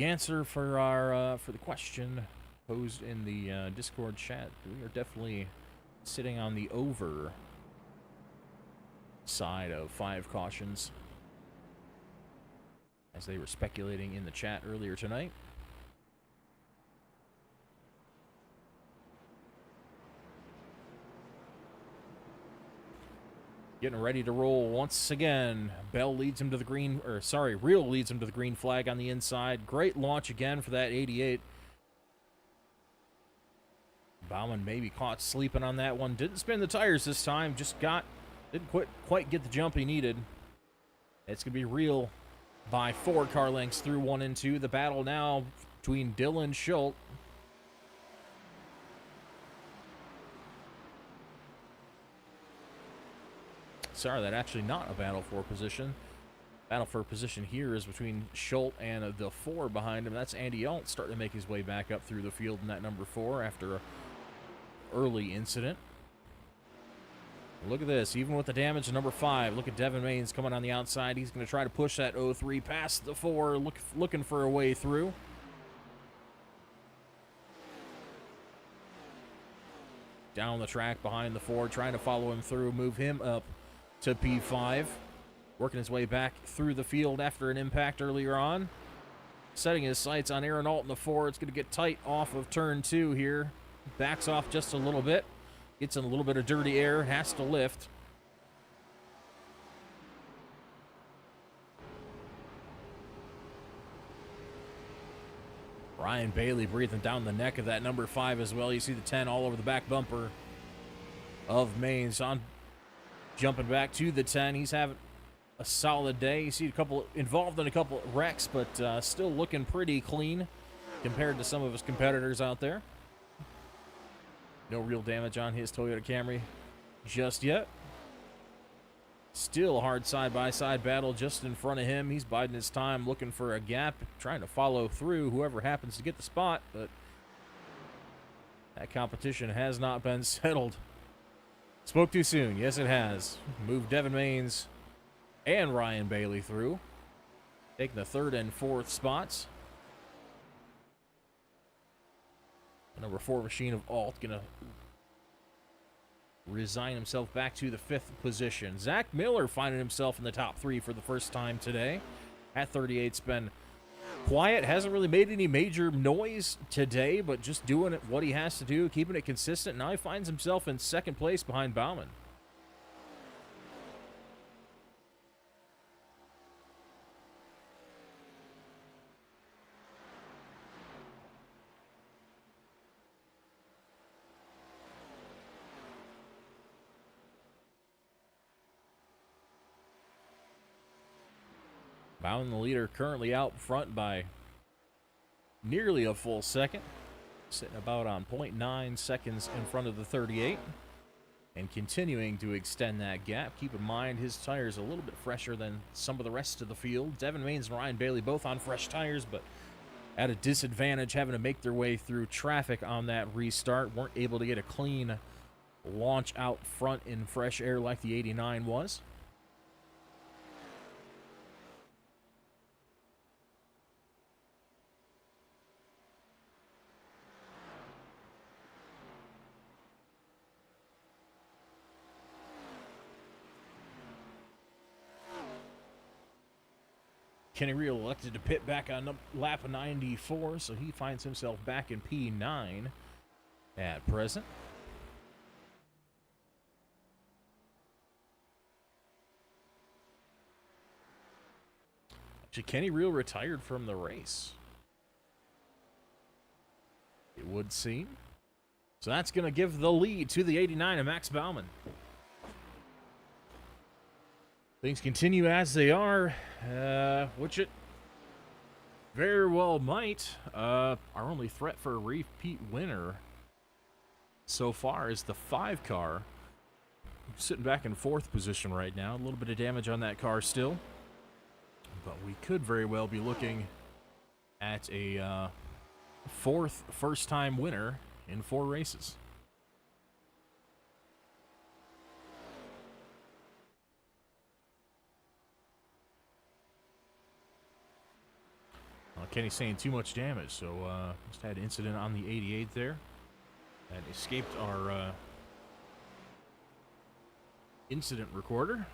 answer for our for the question posed in the Discord chat, we are definitely sitting on the over side of 5 cautions, as they were speculating in the chat earlier tonight. Getting ready to roll once again. Bell leads him to the green, or sorry, Reel leads him to the green flag on the inside. Great launch again for that 88. Bauman maybe caught sleeping on that one. Didn't spin the tires this time. Just didn't quite get the jump he needed. It's going to be Reel by 4 car lengths through 1 and 2. The battle now between Dylan Schultz sorry, that's actually not a battle for position. Battle for position here is between Schultz and the 4 behind him. That's Andy Alt starting to make his way back up through the field in that number 4 after a early incident. Look at this, even with the damage to number 5, look at Devin Maines coming on the outside. He's going to try to push that 03 past the 4, looking for a way through. Down the track behind the 4, trying to follow him through, move him up to P5. Working his way back through the field after an impact earlier on. Setting his sights on Aaron Alt in the 4. It's going to get tight off of turn 2 here. Backs off just a little bit. Gets in a little bit of dirty air. Has to lift. Ryan Bailey breathing down the neck of that number 5 as well. You see the 10 all over the back bumper of Maines. On jumping back to the 10. He's having a solid day. You see a couple involved in a couple wrecks, but still looking pretty clean compared to some of his competitors out there. No real damage on his Toyota Camry just yet. Still a hard side-by-side battle just in front of him. He's biding his time, looking for a gap, trying to follow through whoever happens to get the spot, but that competition has not been settled. Spoke too soon. Yes, it has. Moved Devin Maines and Ryan Bailey through, taking the 3rd and 4th spots. Number 4 machine of Alt gonna resign himself back to the 5th position. Zach Miller finding himself in the top 3 for the first time today. At 38's been quiet, hasn't really made any major noise today, but just doing what he has to do, keeping it consistent. Now he finds himself in 2nd place behind Bauman. Bauman, the leader, currently out front by nearly a full second. Sitting about on 0.9 seconds in front of the 38. And continuing to extend that gap. Keep in mind, his tires a little bit fresher than some of the rest of the field. Devin Maines and Ryan Bailey both on fresh tires, but at a disadvantage, having to make their way through traffic on that restart. Weren't able to get a clean launch out front in fresh air like the 89 was. Kenny Reel elected to pit back on lap 94, so he finds himself back in P9 at present. Actually, Kenny Reel retired from the race, it would seem. So that's going to give the lead to the 89 of Max Bauman. Things continue as they are, which it very well might. Our only threat for a repeat winner so far is the 5 car. Sitting back in 4th position right now. A little bit of damage on that car still. But we could very well be looking at a 4th first-time winner in 4 races. Kenny's saying too much damage, so just had an incident on the 88 there that escaped our incident recorder.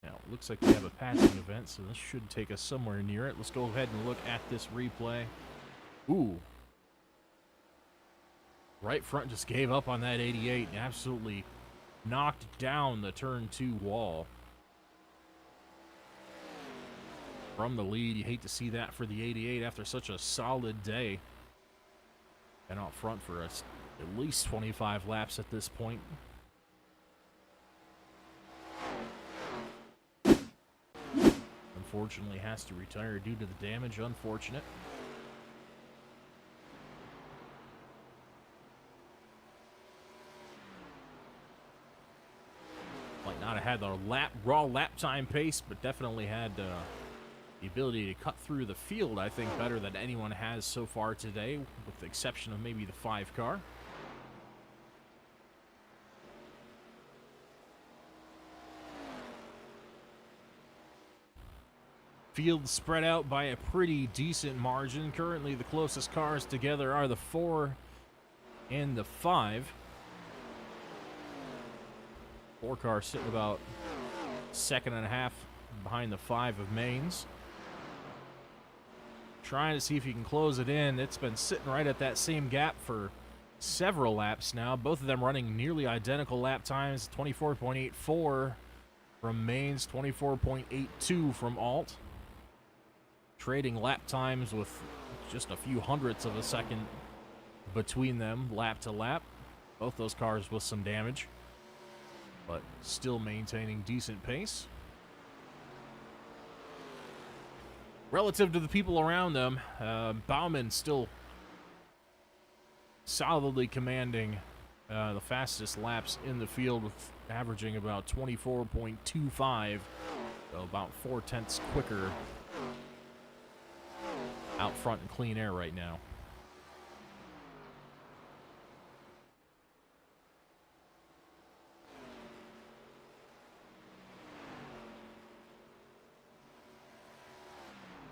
Now, it looks like we have a patching event, so this should take us somewhere near it. Let's go ahead and look at this replay. Ooh. Right front just gave up on that 88 and absolutely knocked down the turn 2 wall. From the lead, you hate to see that for the 88 after such a solid day. And out front for us at least 25 laps at this point. Unfortunately has to retire due to the damage. Unfortunate. had the raw lap time pace, but definitely had the ability to cut through the field, I think, better than anyone has so far today, with the exception of maybe the 5 car. Field spread out by a pretty decent margin. Currently, the closest cars together are the 4 and the 5. 4 car sitting about 2.5 behind the 5 of Maine's. Trying to see if he can close it in. It's been sitting right at that same gap for several laps now. Both of them running nearly identical lap times. 24.84 from Maine's, 24.82 from Alt. Trading lap times with just a few hundredths of a second between them, lap to lap. Both those cars with some damage, but still maintaining decent pace. Relative to the people around them, Bauman still solidly commanding the fastest laps in the field, with averaging about 24.25, so about 4/10 quicker out front in clean air right now.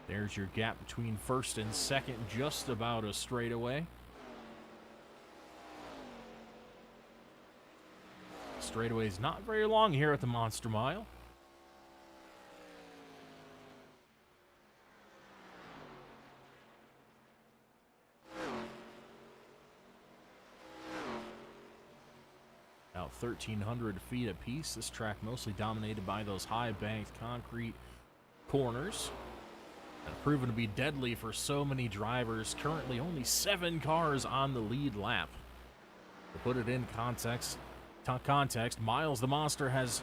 There's your gap between first and second, just about a straightaway. Straightaway's not very long here at the Monster Mile. About 1,300 feet apiece. This track mostly dominated by those high banked concrete corners. And proven to be deadly for so many drivers. Currently only 7 cars on the lead lap. To put it in context, Miles the Monster has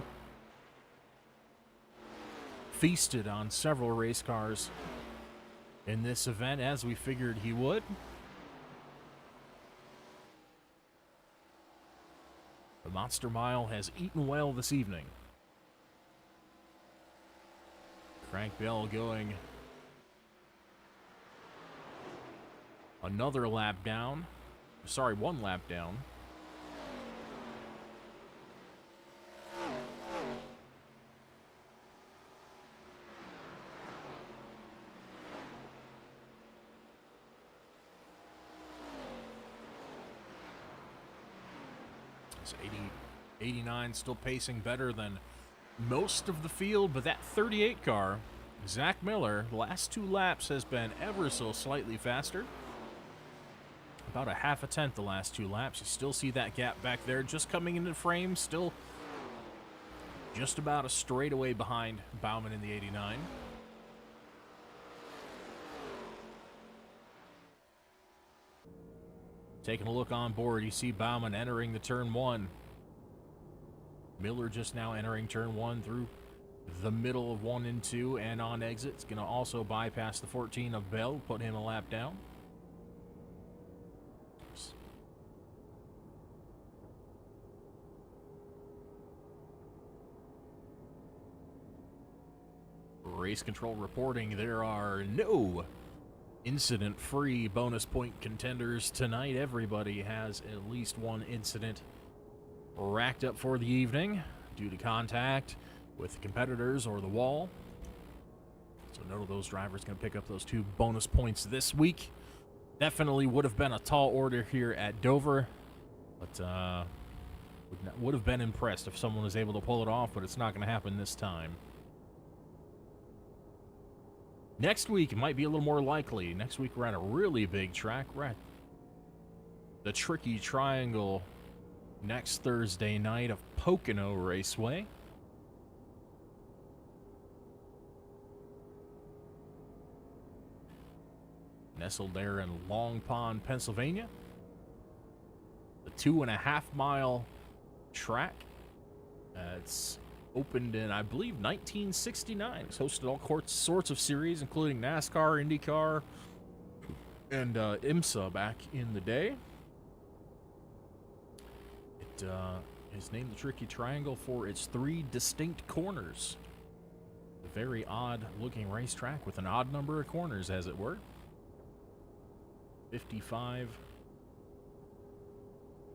feasted on several race cars in this event, as we figured he would. The Monster Mile has eaten well this evening. Frank Bell going another lap down. Sorry, 1 lap down. So 89 still pacing better than most of the field, but that 38 car, Zach Miller, the last 2 laps has been ever so slightly faster. About a 1/2 tenth the last 2 laps. You still see that gap back there just coming into frame, still just about a straightaway behind Bauman in the 89. Taking a look on board, you see Bauman entering the turn 1. Miller just now entering turn 1 through the middle of 1 and 2 and on exit. It's going to also bypass the 14 of Bell, put him a lap down. Race control reporting there are no incident-free bonus point contenders tonight. Everybody has at least 1 incident racked up for the evening due to contact with the competitors or the wall. So none of those drivers going to pick up those 2 bonus points this week. Definitely would have been a tall order here at Dover, but would have been impressed if someone was able to pull it off, but it's not going to happen this time. Next week, it might be a little more likely. Next week, we're at a really big track. We're at the Tricky Triangle next Thursday night of Pocono Raceway. Nestled there in Long Pond, Pennsylvania. The 2.5 mile track. It's opened in, I believe, 1969. It's hosted all sorts of series, including NASCAR, IndyCar, and IMSA back in the day. It is named the Tricky Triangle for its 3 distinct corners. A very odd looking racetrack with an odd number of corners, as it were. 55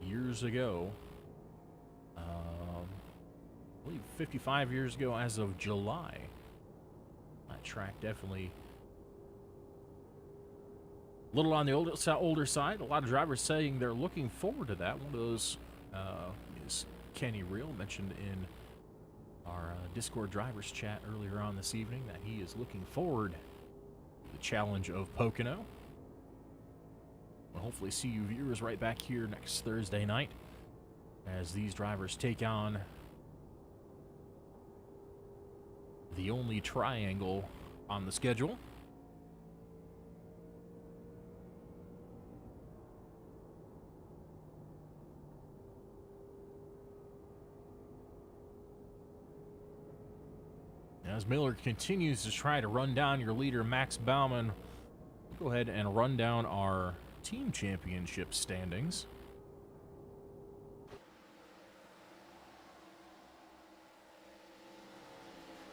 years ago, I believe 55 years ago as of July, that track definitely a little on the older side. A lot of drivers saying they're looking forward to that. One of those is Kenny Real, mentioned in our Discord drivers chat earlier on this evening that he is looking forward to the challenge of Pocono. We'll hopefully see you viewers right back here next Thursday night as these drivers take on the only triangle on the schedule. As Miller continues to try to run down your leader, Max Baumann, we'll go ahead and run down our team championship standings.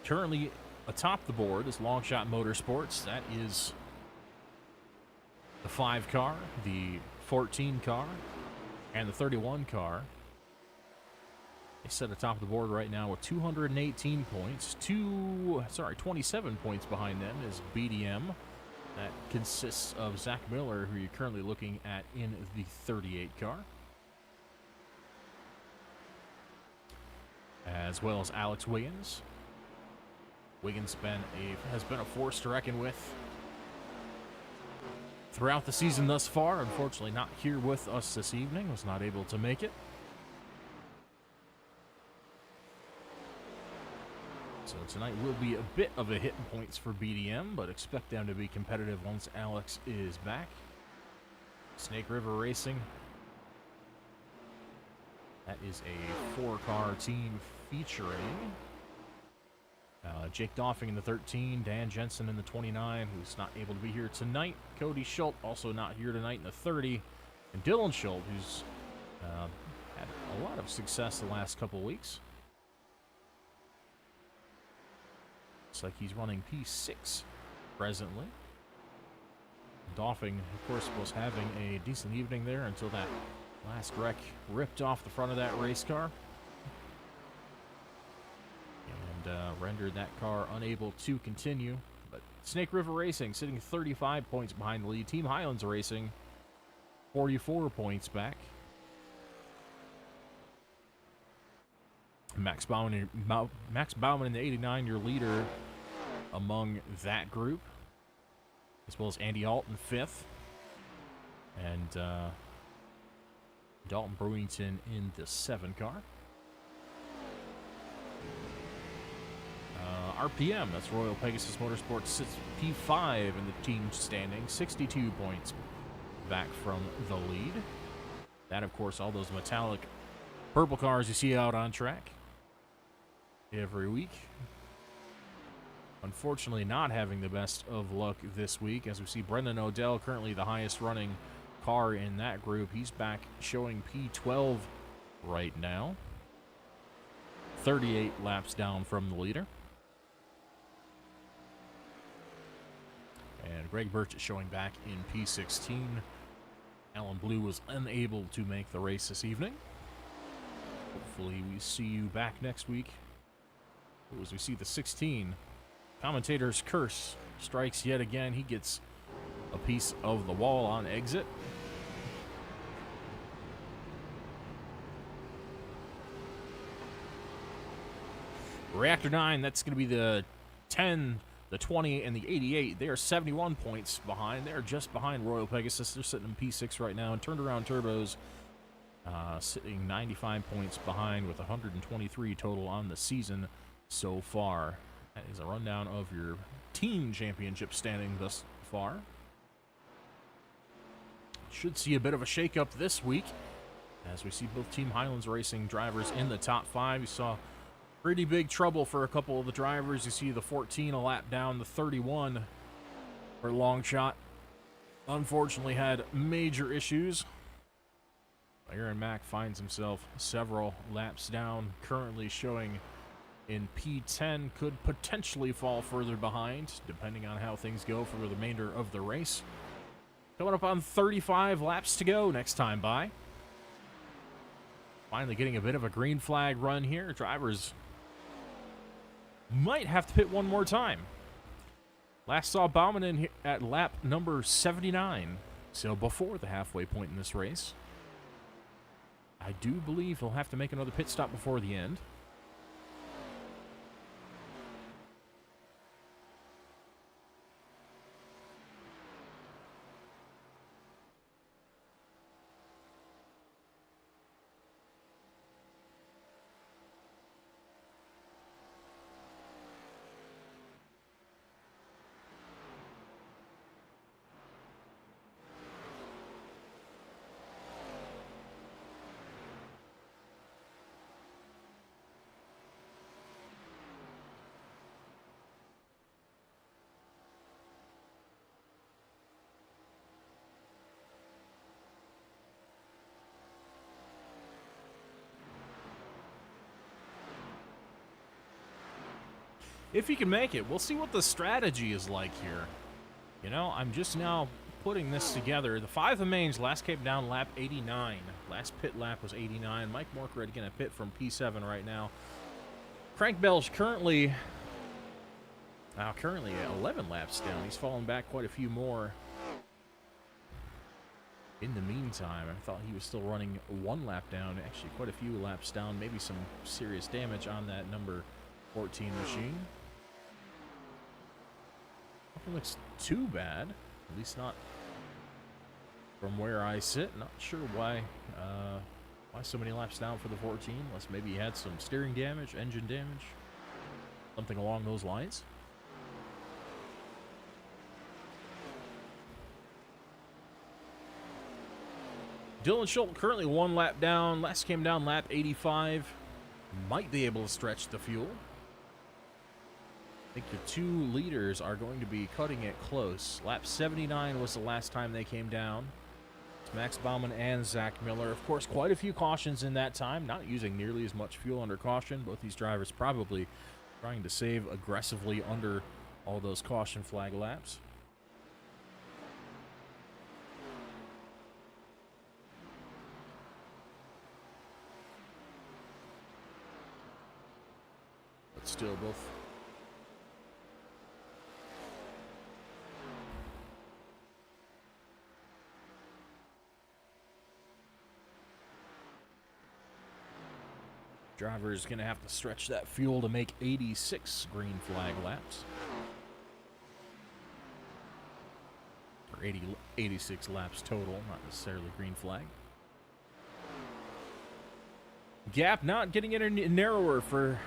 Currently atop the board is Longshot Motorsports. That is the 5 car, the 14 car, and the 31 car. They sit atop the board right now with 218 points. 27 points behind them is BDM. That consists of Zach Miller, who you're currently looking at in the 38 car, as well as Alex Wiggins. Wiggins has been a force to reckon with throughout the season thus far. Unfortunately, not here with us this evening. Was not able to make it. So tonight will be a bit of a hit in points for BDM, but expect them to be competitive once Alex is back. Snake River Racing. That is a 4-car team featuring Jake Doffing in the 13, Dan Jensen in the 29, who's not able to be here tonight. Cody Schultz also not here tonight in the 30. And Dylan Schultz, who's had a lot of success the last couple weeks. Looks like he's running P6 presently. Doffing, of course, was having a decent evening there until that last wreck ripped off the front of that race car and rendered that car unable to continue. But Snake River Racing sitting 35 points behind the lead. Team Highlands Racing 44 points back. Max Baumann in the 89, your leader among that group, as well as Andy Alton 5th, and Dalton Brewington in the 7 car. RPM, that's Royal Pegasus Motorsports, sits P5 in the team standing, 62 points back from the lead. That, of course, all those metallic purple cars you see out on track every week. Unfortunately, not having the best of luck this week, as we see Brendan Odell, currently the highest running car in that group. He's back showing P12 right now, 38 laps down from the leader. And Greg Birch is showing back in P16. Alan Blue was unable to make the race this evening. Hopefully we see you back next week as we see the 16. Commentator's curse strikes yet again. He gets a piece of the wall on exit. Reactor 9, that's going to be the 10, the 20, and the 88. They are 71 points behind. They're just behind Royal Pegasus. They're sitting in P6 right now. And Turned Around Turbos sitting 95 points behind with 123 total on the season so far. That is a rundown of your team championship standing thus far. Should see a bit of a shakeup this week as we see both Team Highlands Racing drivers in the top 5. You saw pretty big trouble for a couple of the drivers. You see the 14 a lap down, the 31 for Longshot unfortunately had major issues Aaron Mack finds himself several laps down, currently showing in P10, could potentially fall further behind, depending on how things go for the remainder of the race. Coming up on 35 laps to go next time by. Finally getting a bit of a green flag run here. Drivers might have to pit one more time. Last saw Bauman in at lap number 79, so before the halfway point in this race. I do believe he'll have to make another pit stop before the end. If he can make it, we'll see what the strategy is like here. You know, I'm just now putting this together. The 5 of mains last came down lap 89. Last pit lap was 89. Mike Morkred getting a pit from P7 right now. Crank Bell's currently at 11 laps down. He's fallen back quite a few more. In the meantime, I thought he was still running 1 lap down. Actually, quite a few laps down. Maybe some serious damage on that number 14 machine. Nothing looks too bad, at least not from where I sit. Not sure why so many laps down for the 14, unless maybe he had some steering damage, engine damage, something along those lines. Dylan Schultz currently 1 lap down. Last came down lap 85. Might be able to stretch the fuel. I think the 2 leaders are going to be cutting it close. Lap 79 was the last time they came down. It's Max Bauman and Zach Miller. Of course, quite a few cautions in that time. Not using nearly as much fuel under caution. Both these drivers probably trying to save aggressively under all those caution flag laps. But still, both driver is going to have to stretch that fuel to make 86 green flag laps. Or 86 laps total, not necessarily green flag. Gap not getting any narrower for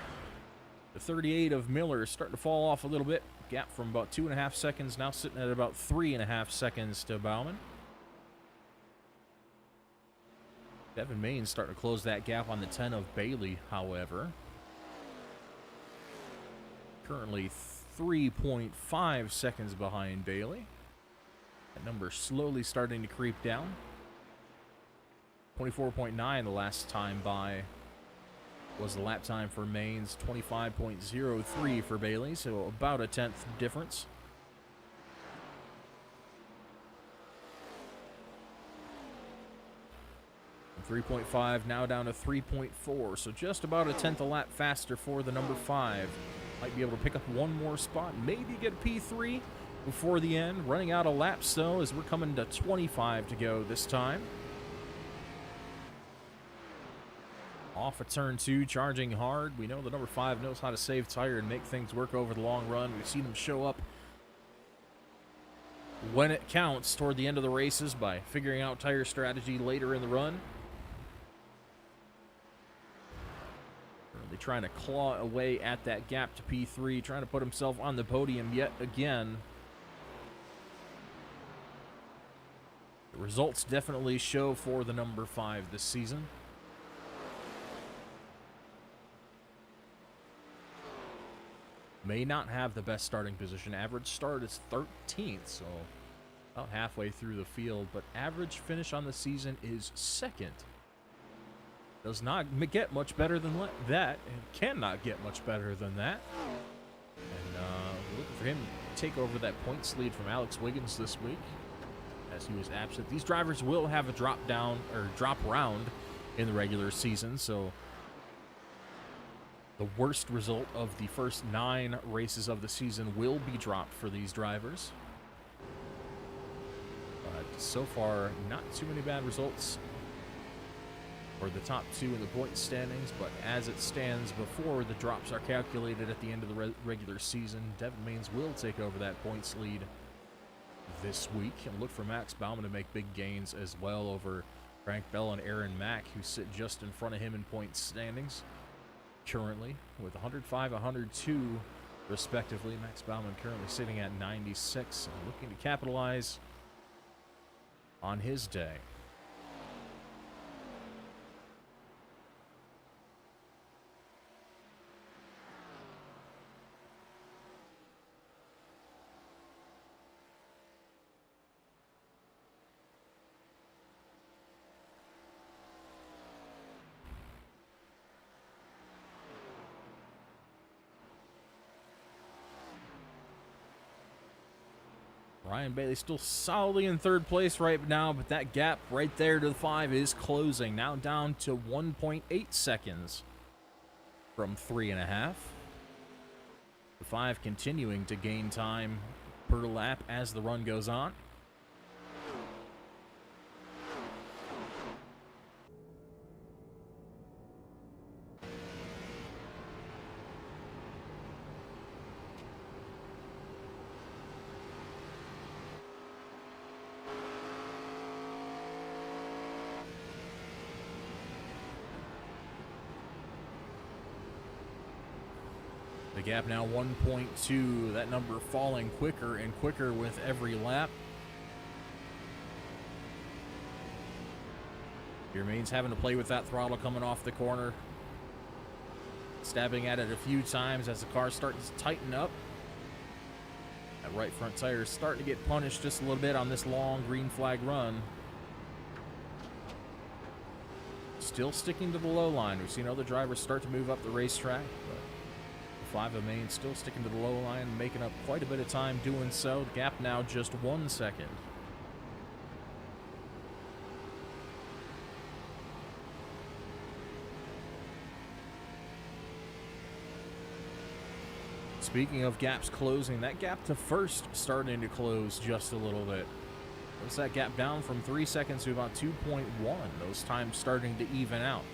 the 38 of Miller. Starting to fall off a little bit. Gap from about 2.5 seconds, now sitting at about 3.5 seconds to Bauman. Devin Main's starting to close that gap on the 10 of Bailey, however. Currently 3.5 seconds behind Bailey. That number slowly starting to creep down. 24.9 the last time by was the lap time for Mainz. 25.03 for Bailey, so about a 10th difference. From 3.5 now down to 3.4, so just about a 10th a lap faster for the number 5. Might be able to pick up one more spot, maybe get a P3 before the end. Running out of laps, though, as we're coming to 25 to go this time. Off of turn 2, charging hard. We know the number 5 knows how to save tire and make things work over the long run. We've seen him show up when it counts toward the end of the races by figuring out tire strategy later in the run. Really trying to claw away at that gap to P3, trying to put himself on the podium yet again. The results definitely show for the number 5 this season. May not have the best starting position. Average start is 13th, so about halfway through the field. But average finish on the season is 2nd Does not get much better than that, and cannot get much better than that. And we're looking for him to take over that points lead from Alex Wiggins this week, as he was absent. These drivers will have a drop round in the regular season, so the worst result of the first 9 races of the season will be dropped for these drivers. But so far, not too many bad results for the top 2 in the point standings, but as it stands before the drops are calculated at the end of the regular season, Devin Maines will take over that points lead this week, and look for Max Baumann to make big gains as well over Frank Bell and Aaron Mack, who sit just in front of him in points standings currently with 105, 102 respectively. Max Baumann currently sitting at 96 and looking to capitalize on his day. Ryan Bailey still solidly in 3rd place right now, but that gap right there to the 5 is closing. Now down to 1.8 seconds from 3.5. The 5 continuing to gain time per lap as the run goes on. The gap now 1.2, that number falling quicker and quicker with every lap. Your Maines having to play with that throttle coming off the corner. Stabbing at it a few times as the car starts to tighten up. That right front tire is starting to get punished just a little bit on this long green flag run. Still sticking to the low line. We've seen other drivers start to move up the racetrack, but 5 of Maine still sticking to the low line, making up quite a bit of time doing so. The gap now just 1 second. Speaking of gaps closing, that gap to first starting to close just a little bit. What's that gap down from 3 seconds to about 2.1? Those times starting to even out.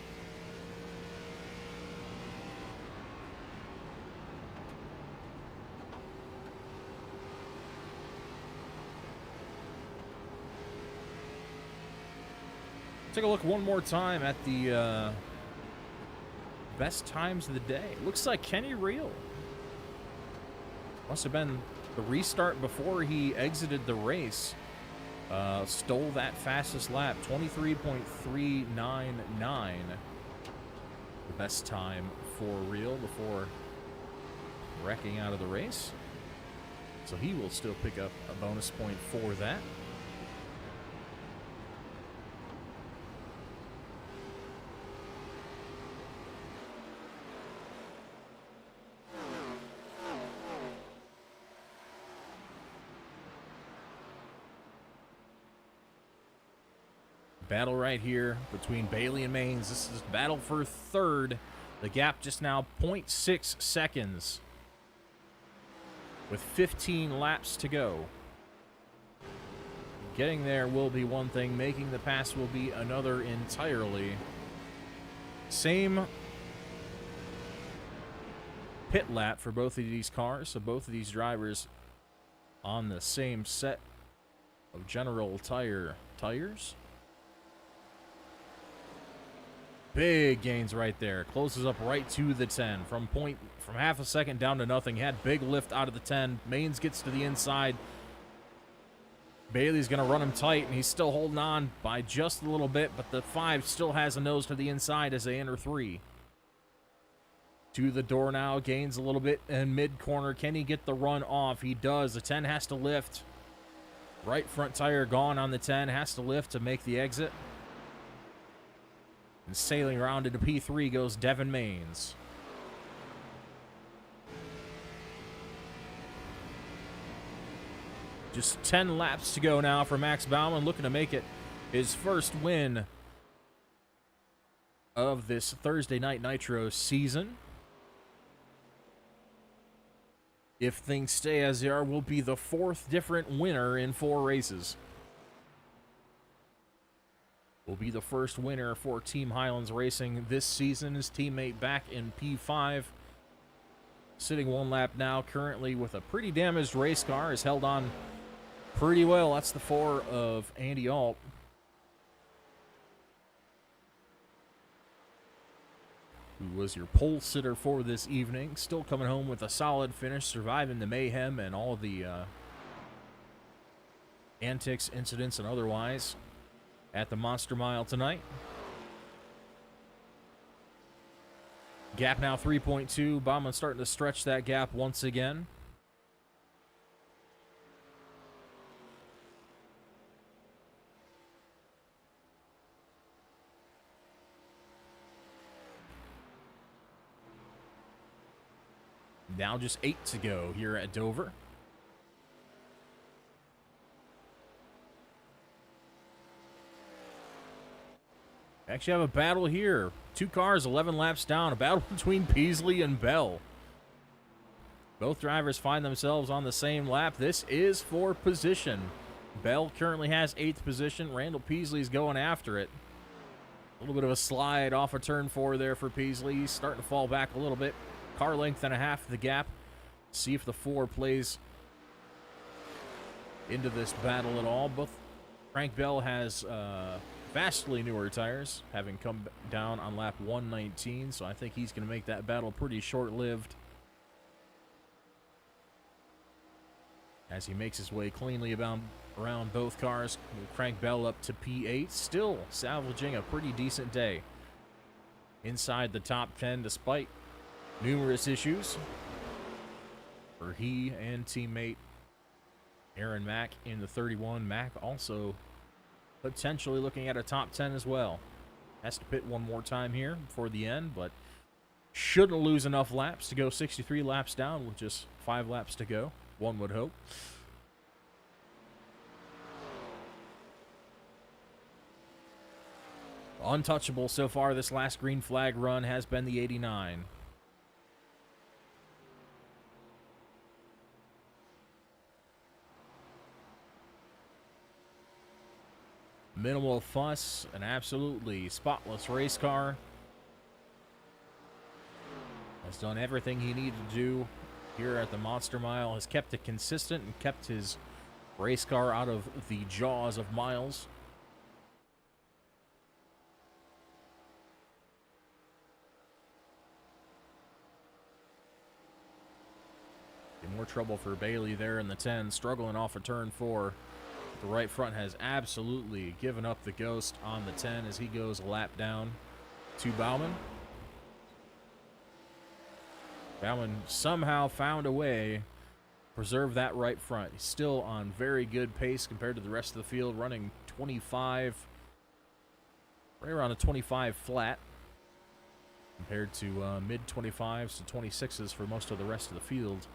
Take a look one more time at the best times of the day. Looks like Kenny Reel must have been the restart before he exited the race. Stole that fastest lap, 23.399. The best time for Reel before wrecking out of the race. So he will still pick up a bonus point for that. Battle right here between Bailey and Maines. This is battle for 3rd. The gap just now 0.6 seconds with 15 laps to go. Getting there will be one thing. Making the pass will be another entirely. Same pit lap for both of these cars. So both of these drivers on the same set of General tires. Big gains right there. Closes up right to the 10. From half a second down to nothing. Had big lift out of the 10. Maines gets to the inside. Bailey's going to run him tight, and he's still holding on by just a little bit, but the 5 still has a nose to the inside as they enter 3. To the door now. Gains a little bit in mid-corner. Can he get the run off? He does. The 10 has to lift. Right front tire gone on the 10. Has to lift to make the exit. And sailing around into P3 goes Devin Maines. Just 10 laps to go now for Max Baumann, looking to make it his first win of this Thursday Night Nitro season. If things stay as they are, will be the 4th different winner in 4 races. Will be the first winner for Team Highlands Racing this season. His teammate back in P5. Sitting 1 lap now, currently with a pretty damaged race car. Is held on pretty well. That's the 4 of Andy Alt. Who was your pole sitter for this evening. Still coming home with a solid finish, surviving the mayhem and all the antics, incidents, and otherwise at the Monster Mile tonight. Gap now 3.2. Baumann starting to stretch that gap once again. Now just 8 to go here at Dover. Actually have a battle here. 2 cars, 11 laps down. A battle between Peasley and Bell. Both drivers find themselves on the same lap. This is for position. Bell currently has 8th position. Randall Peasley's going after it. A little bit of a slide off of turn 4 there for Peasley. He's starting to fall back a little bit. Car length and a half the gap. See if the 4 plays into this battle at all. Both Frank Bell has vastly newer tires, having come down on lap 119, so I think he's going to make that battle pretty short-lived as he makes his way cleanly around both cars. Frank Bell up to P8, still salvaging a pretty decent day inside the top 10 despite numerous issues for he and teammate Aaron Mack in the 31. Mack also potentially looking at a top 10 as well. Has to pit one more time here before the end, but shouldn't lose enough laps to go 63 laps down with just 5 laps to go, one would hope. Untouchable so far this last green flag run has been the 89. Minimal fuss, an absolutely spotless race car. Has done everything he needed to do here at the Monster Mile. Has kept it consistent and kept his race car out of the jaws of Miles. In more trouble for Bailey there in the 10, struggling off of turn 4. The right front has absolutely given up the ghost on the 10 as he goes a lap down to Baumann. Baumann somehow found a way to preserve that right front. He's still on very good pace compared to the rest of the field, running 25, right around a 25 flat, compared to mid-25s to 26s for most of the rest of the field.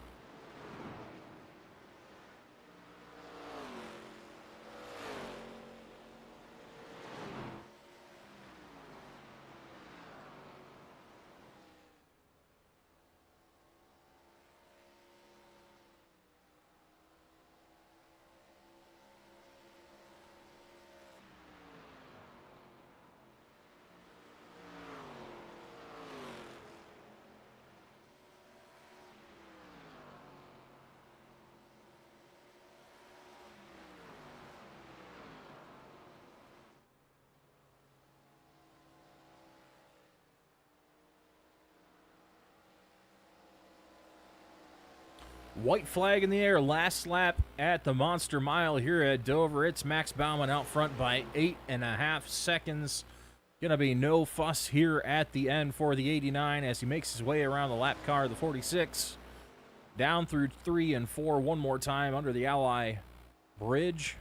White flag in the air, last lap at the Monster Mile here at Dover. It's Max Baumann out front by 8.5 seconds. Gonna be no fuss here at the end for the 89 as he makes his way around the lap car, the 46. Down through 3 and 4 one more time under the Ally Bridge.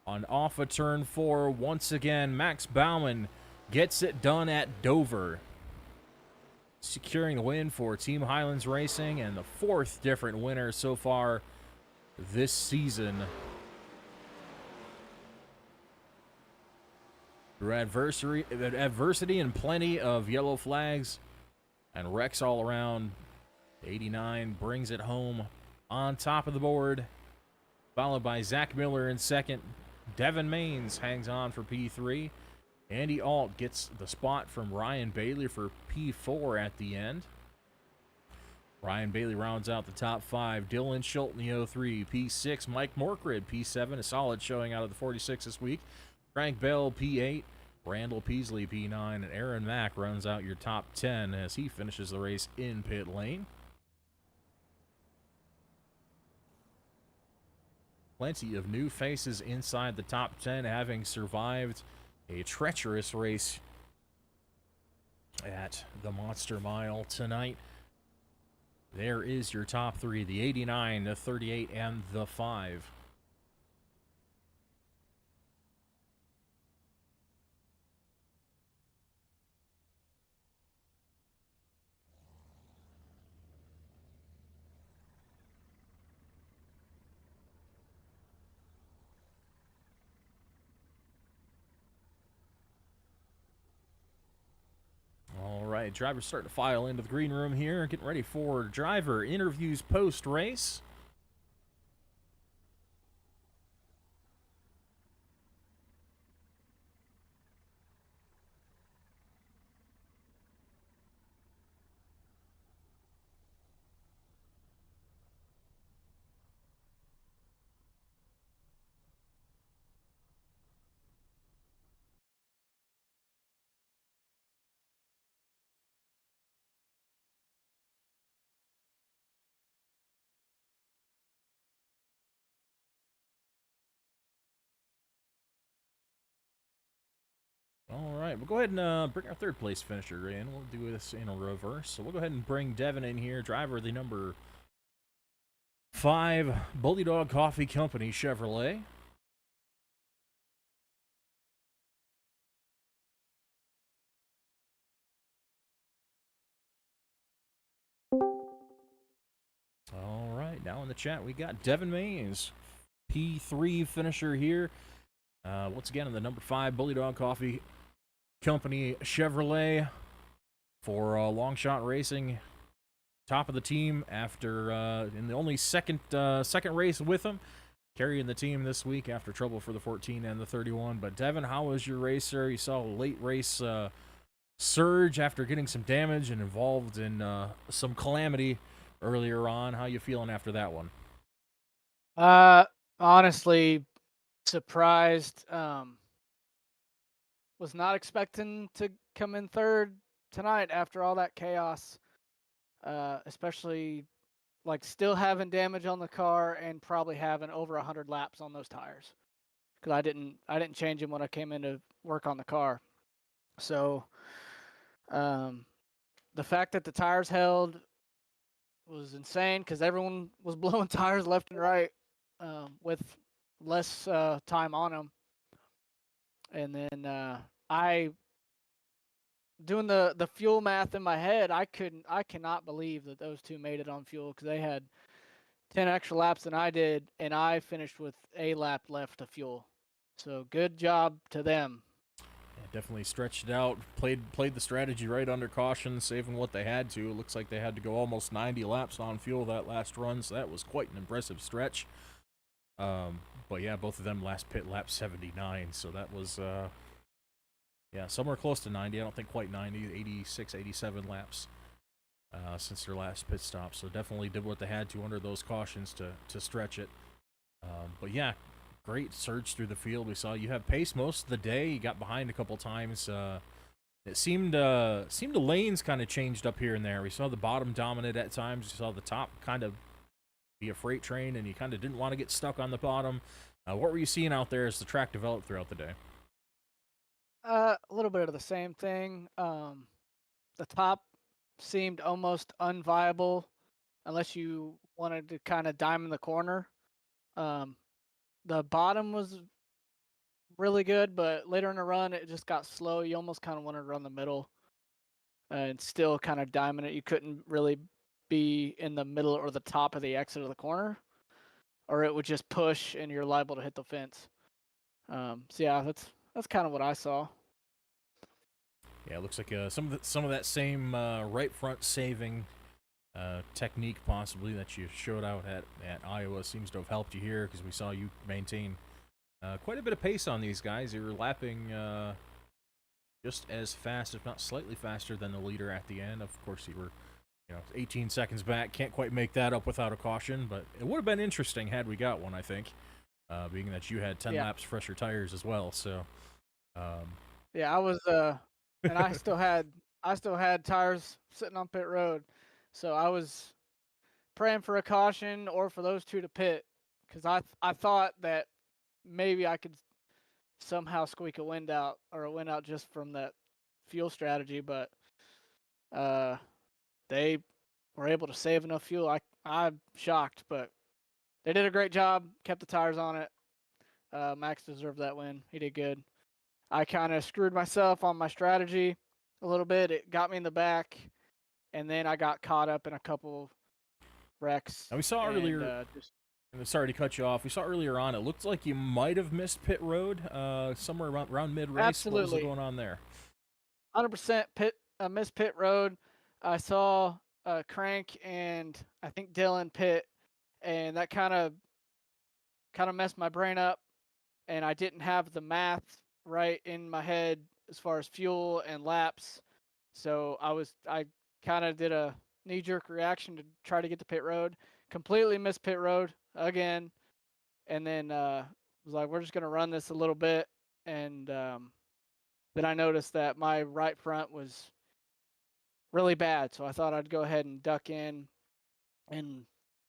On off of turn 4, once again, Max Baumann gets it done at Dover, securing the win for Team Highlands Racing and the fourth different winner so far this season. Through adversity and plenty of yellow flags and wrecks all around, 89 brings it home on top of the board, followed by Zach Miller in second. Devin Maines hangs on for P3. Andy Alt gets the spot from Ryan Bailey for P4 at the end. Ryan Bailey rounds out the top five. Dylan Schultz in the 03. P6, Mike Morkrid, P7, a solid showing out of the 46 this week. Frank Bell, P8. Randall Peasley, P9. And Aaron Mack rounds out your top 10 as he finishes the race in pit lane. Plenty of new faces inside the top 10, having survived a treacherous race at the Monster Mile tonight. There is your top three, the 89, the 38, and the 5. All right, drivers starting to file into the green room here, getting ready for driver interviews post-race. All right, we'll go ahead and bring our third place finisher in. We'll do this in a reverse. So we'll go ahead and bring Devin in here, driver of the number 5 Bully Dog Coffee Company Chevrolet. All right, now in the chat we got Devin Maines, P3 finisher here. Once again, in the number 5 Bully Dog Coffee Company Chevrolet for Long Shot Racing, top of the team after in the only second race with him, carrying the team this week after trouble for the 14 and the 31. But Devin, how was your race, sir? You saw a late race surge after getting some damage and involved in some calamity earlier on. How you feeling after that one? Honestly, surprised. Was not expecting to come in third tonight after all that chaos. Especially like still having damage on the car and probably having over 100 laps on those tires. Because I didn't change them when I came in to work on the car. So the fact that the tires held was insane because everyone was blowing tires left and right with less time on them. And then I doing the fuel math in my head, I cannot believe that those two made it on fuel because they had 10 extra laps than I did, and I finished with a lap left to fuel. So good job to them. Yeah, definitely stretched it out, played the strategy right under caution, saving what they had to. It looks like they had to go almost 90 laps on fuel that last run, so that was quite an impressive stretch. But yeah, both of them last pit lap 79, so that was yeah, somewhere close to 90. I don't think quite 90, 86, 87 laps since their last pit stop. So definitely did what they had to under those cautions to stretch it. But yeah, great surge through the field. We saw you have pace most of the day. You got behind a couple times. It seemed the lanes kind of changed up here and there. We saw the bottom dominant at times. We saw the top kind of be a freight train, and you kind of didn't want to get stuck on the bottom. What were you seeing out there as the track developed throughout the day? A little bit of the same thing. The top seemed almost unviable unless you wanted to kind of diamond the corner. The bottom was really good, but later in the run, it just got slow. You almost kind of wanted to run the middle and still kind of diming it. You couldn't really be in the middle or the top of the exit of the corner, or it would just push and you're liable to hit the fence. So yeah, that's kind of what I saw. Yeah, it looks like some of that same right front saving technique possibly that you showed out at Iowa seems to have helped you here, because we saw you maintain quite a bit of pace on these guys. You're lapping just as fast, if not slightly faster, than the leader at the end. Of course, you were 18 seconds back. Can't quite make that up without a caution, but it would have been interesting had we got one, I think, being that you had 10 laps fresher tires as well. So, yeah, I was and I still had tires sitting on pit road, so I was praying for a caution or for those two to pit, because I thought that maybe I could somehow squeak a win out just from that fuel strategy, but they were able to save enough fuel. I'm shocked, but they did a great job, kept the tires on it. Max deserved that win. He did good. I kind of screwed myself on my strategy a little bit. It got me in the back, and then I got caught up in a couple wrecks. Now we saw earlier. Sorry to cut you off. We saw earlier on, it looked like you might have missed pit road somewhere around mid-race. Absolutely. What was going on there? 100% missed pit road. I saw Crank and I think Dylan pit, and that kind of messed my brain up, and I didn't have the math right in my head as far as fuel and laps. So I kind of did a knee-jerk reaction to try to get to pit road. Completely missed pit road again, and then was like, we're just gonna run this a little bit, and then I noticed that my right front was really bad, so I thought I'd go ahead and duck in, and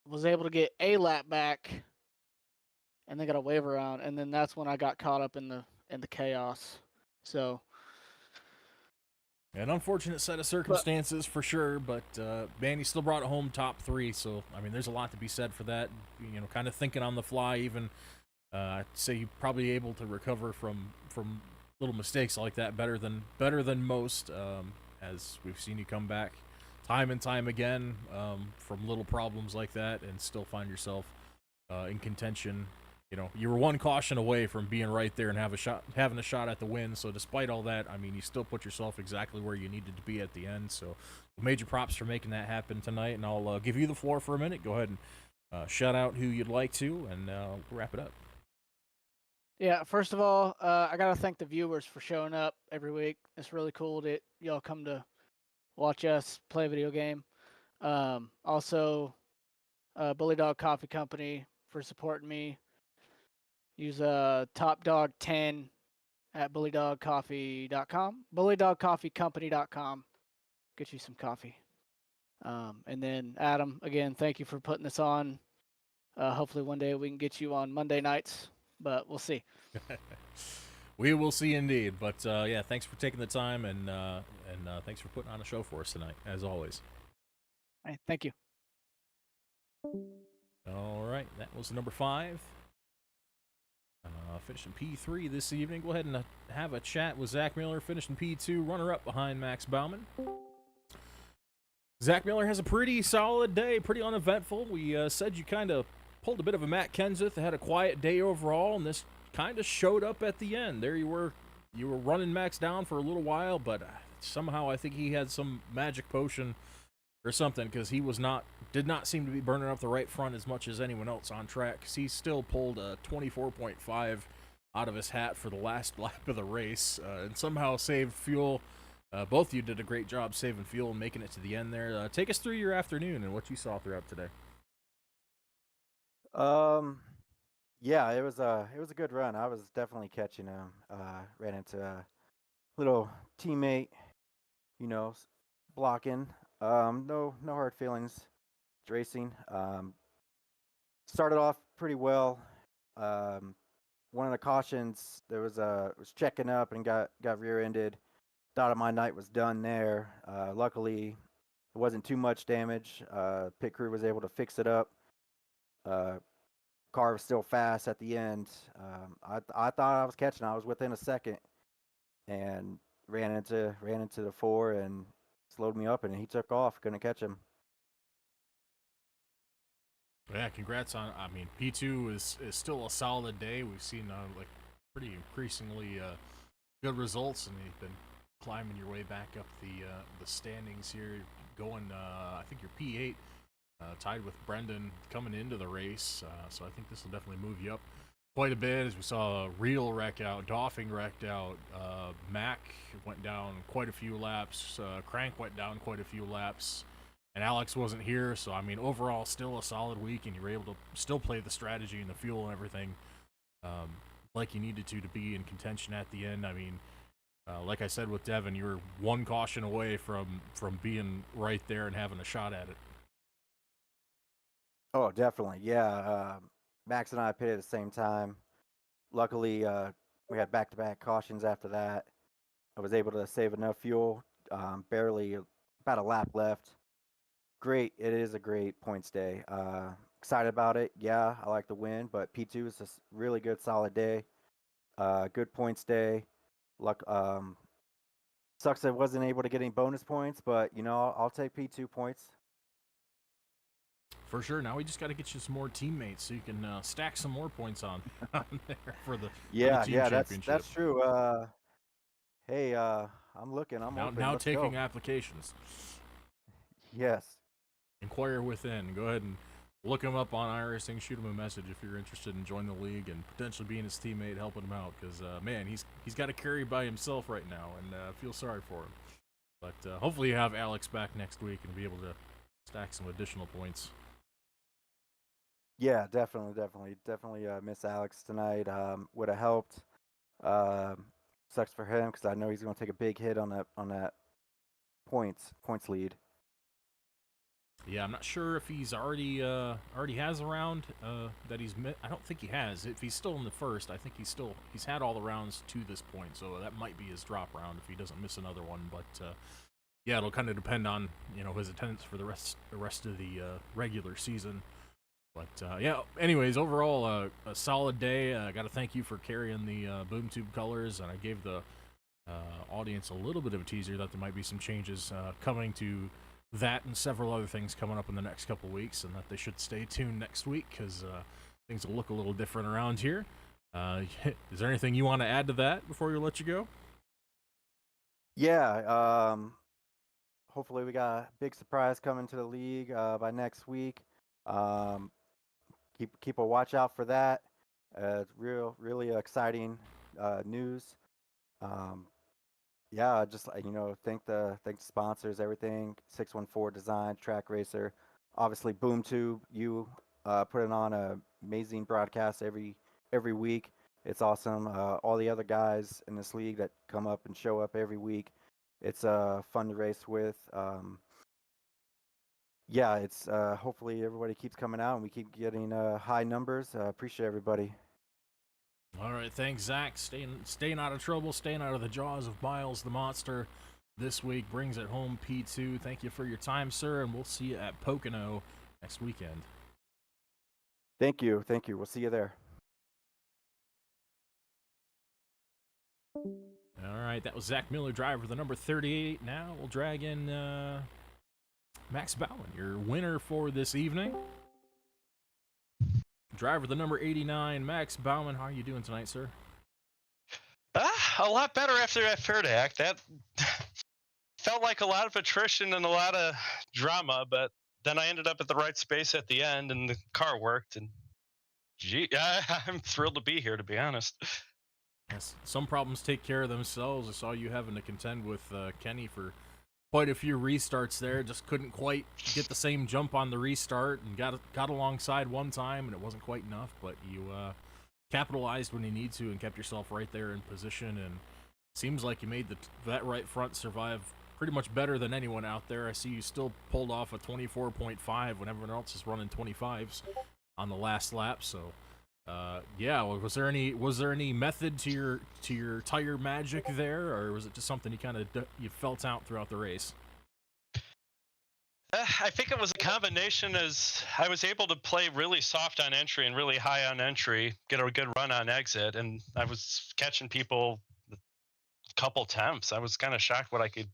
was able to get a lap back, and then got a wave around, and then that's when I got caught up in the chaos. So an unfortunate set of circumstances for sure, but man, he still brought it home top 3. So I mean, there's a lot to be said for that. Kind of thinking on the fly, even I'd say you're probably able to recover from little mistakes like that better than most. As we've seen you come back time and time again from little problems like that, and still find yourself in contention. You were one caution away from being right there and having a shot at the win. So despite all that, I mean, you still put yourself exactly where you needed to be at the end. So major props for making that happen tonight. And I'll give you the floor for a minute. Go ahead and shout out who you'd like to, and we'll wrap it up. Yeah, first of all, I gotta thank the viewers for showing up every week. It's really cool that y'all come to watch us play a video game. Also, Bully Dog Coffee Company for supporting me. Use Top Dog 10 at bullydogcoffee.com. Bullydogcoffeecompany.com. Get you some coffee. And then Adam, again, thank you for putting this on. Hopefully one day we can get you on Monday nights, but we'll see. We will see indeed. But yeah, thanks for taking the time, and thanks for putting on a show for us tonight, as always. All right, thank you. All right, that was number 5. Finishing P3 this evening. Go ahead and have a chat with Zach Miller, finishing P2, runner-up behind Max Bauman. Zach Miller has a pretty solid day, pretty uneventful. We said you kind of pulled a bit of a Matt Kenseth, had a quiet day overall, and this kind of showed up at the end. There you were running Max down for a little while, but somehow I think he had some magic potion or something, because he did not seem to be burning up the right front as much as anyone else on track, because he still pulled a 24.5 out of his hat for the last lap of the race, and somehow saved fuel. Both of you did a great job saving fuel and making it to the end there. Take us through your afternoon and what you saw throughout today. Yeah, it was a good run. I was definitely catching him. Ran into a little teammate, blocking. No hard feelings. Racing. Started off pretty well. One of the cautions, was checking up and got rear-ended. Thought my night was done there. Luckily, it wasn't too much damage. Pit crew was able to fix it up. car was still fast at the end. I thought I was catching. I was within a second, and ran into the 4 and slowed me up, and he took off. Couldn't catch him. Yeah, congrats on. I mean, P2 is still a solid day. We've seen like pretty increasingly good results, and you've been climbing your way back up the standings here. Going, I think you're P8, tied with Brendan coming into the race. So I think this will definitely move you up quite a bit. As we saw, Real wreck out, Doffing wrecked out, Mac went down quite a few laps, Crank went down quite a few laps. And Alex wasn't here, so I mean, overall, still a solid week, and you were able to still play the strategy and the fuel and everything like you needed to be in contention at the end. I mean, like I said with Devin, you were one caution away from being right there and having a shot at it. Oh, definitely. Yeah. Max and I pitted at the same time. Luckily, we had back-to-back cautions after that. I was able to save enough fuel, barely about a lap left. Great. It is a great points day. Excited about it. Yeah, I like the win, but P2 is a really good, solid day. Good points day. Luck. Sucks that I wasn't able to get any bonus points, but I'll take P2 points. For sure. Now we just got to get you some more teammates so you can stack some more points on there for the Yeah, team yeah, championship. that's true. Hey, I'm looking. I'm open. Now Let's taking go. applications. Yes. Inquire within. Go ahead and look him up on iRacing. Shoot him a message if you're interested in joining the league and potentially being his teammate, helping him out. Because man, he's got to carry by himself right now, and feel sorry for him. But hopefully you have Alex back next week and be able to stack some additional points. Yeah, definitely miss Alex tonight. Would have helped. Sucks for him because I know he's going to take a big hit on that points lead. Yeah, I'm not sure if he's already has a round that he's I don't think he has. If he's still in the first, I think he's had all the rounds to this point, so that might be his drop round if he doesn't miss another one. But yeah, it'll kind of depend on his attendance for the rest of the regular season. But yeah, anyways, overall a solid day. I got to thank you for carrying the BoomTube colors, and I gave the audience a little bit of a teaser that there might be some changes coming to that and several other things coming up in the next couple weeks, and that they should stay tuned next week because things will look a little different around here. Is there anything you want to add to that before we let you go? Yeah. Hopefully we got a big surprise coming to the league by next week. Keep a watch out for that. It's really exciting news. Yeah, just thank the sponsors, everything. 614 Design, Track Racer, obviously BoomTube. You putting on an amazing broadcast every week. It's awesome. All the other guys in this league that come up and show up every week. It's fun to race with. Yeah, it's hopefully everybody keeps coming out and we keep getting high numbers. Appreciate everybody. All right, thanks, Zach. Staying out of trouble, staying out of the jaws of Miles the Monster this week. Brings it home, P2. Thank you for your time, sir, and we'll see you at Pocono next weekend. Thank you. We'll see you there. All right, that was Zach Miller, driver, the number 38. Now we'll drag in Max Bauman, your winner for this evening. Driver, the number 89, Max Bauman. How are you doing tonight, sir? A lot better after that fair act. That felt like a lot of attrition and a lot of drama, but then I ended up at the right space at the end, and the car worked. And gee, I'm thrilled to be here, to be honest. Yes, some problems take care of themselves. I saw you having to contend with Kenny for quite a few restarts there. Just couldn't quite get the same jump on the restart, and got alongside one time, and it wasn't quite enough. But you capitalized when you need to and kept yourself right there in position. And it seems like you made that right front survive pretty much better than anyone out there. I see you still pulled off a 24.5 when everyone else is running 25s on the last lap. So yeah, was there any method to your tire magic there, or was it just something you kind of you felt out throughout the race? I think it was a combination as I was able to play really soft on entry and really high on entry, get a good run on exit, and I was catching people a couple temps. I was kind of shocked what I could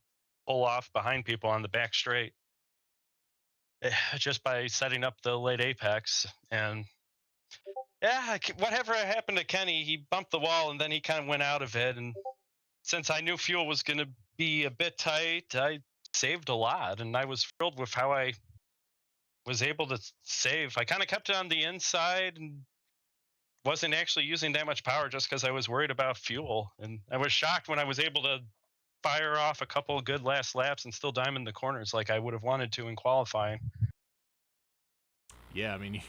pull off behind people on the back straight just by setting up the late apex. And yeah, whatever happened to Kenny, he bumped the wall and then he kind of went out of it. And since I knew fuel was going to be a bit tight, I saved a lot, and I was thrilled with how I was able to save. I kind of kept it on the inside and wasn't actually using that much power just because I was worried about fuel. And I was shocked when I was able to fire off a couple of good last laps and still diamond the corners like I would have wanted to in qualifying. Yeah, I mean,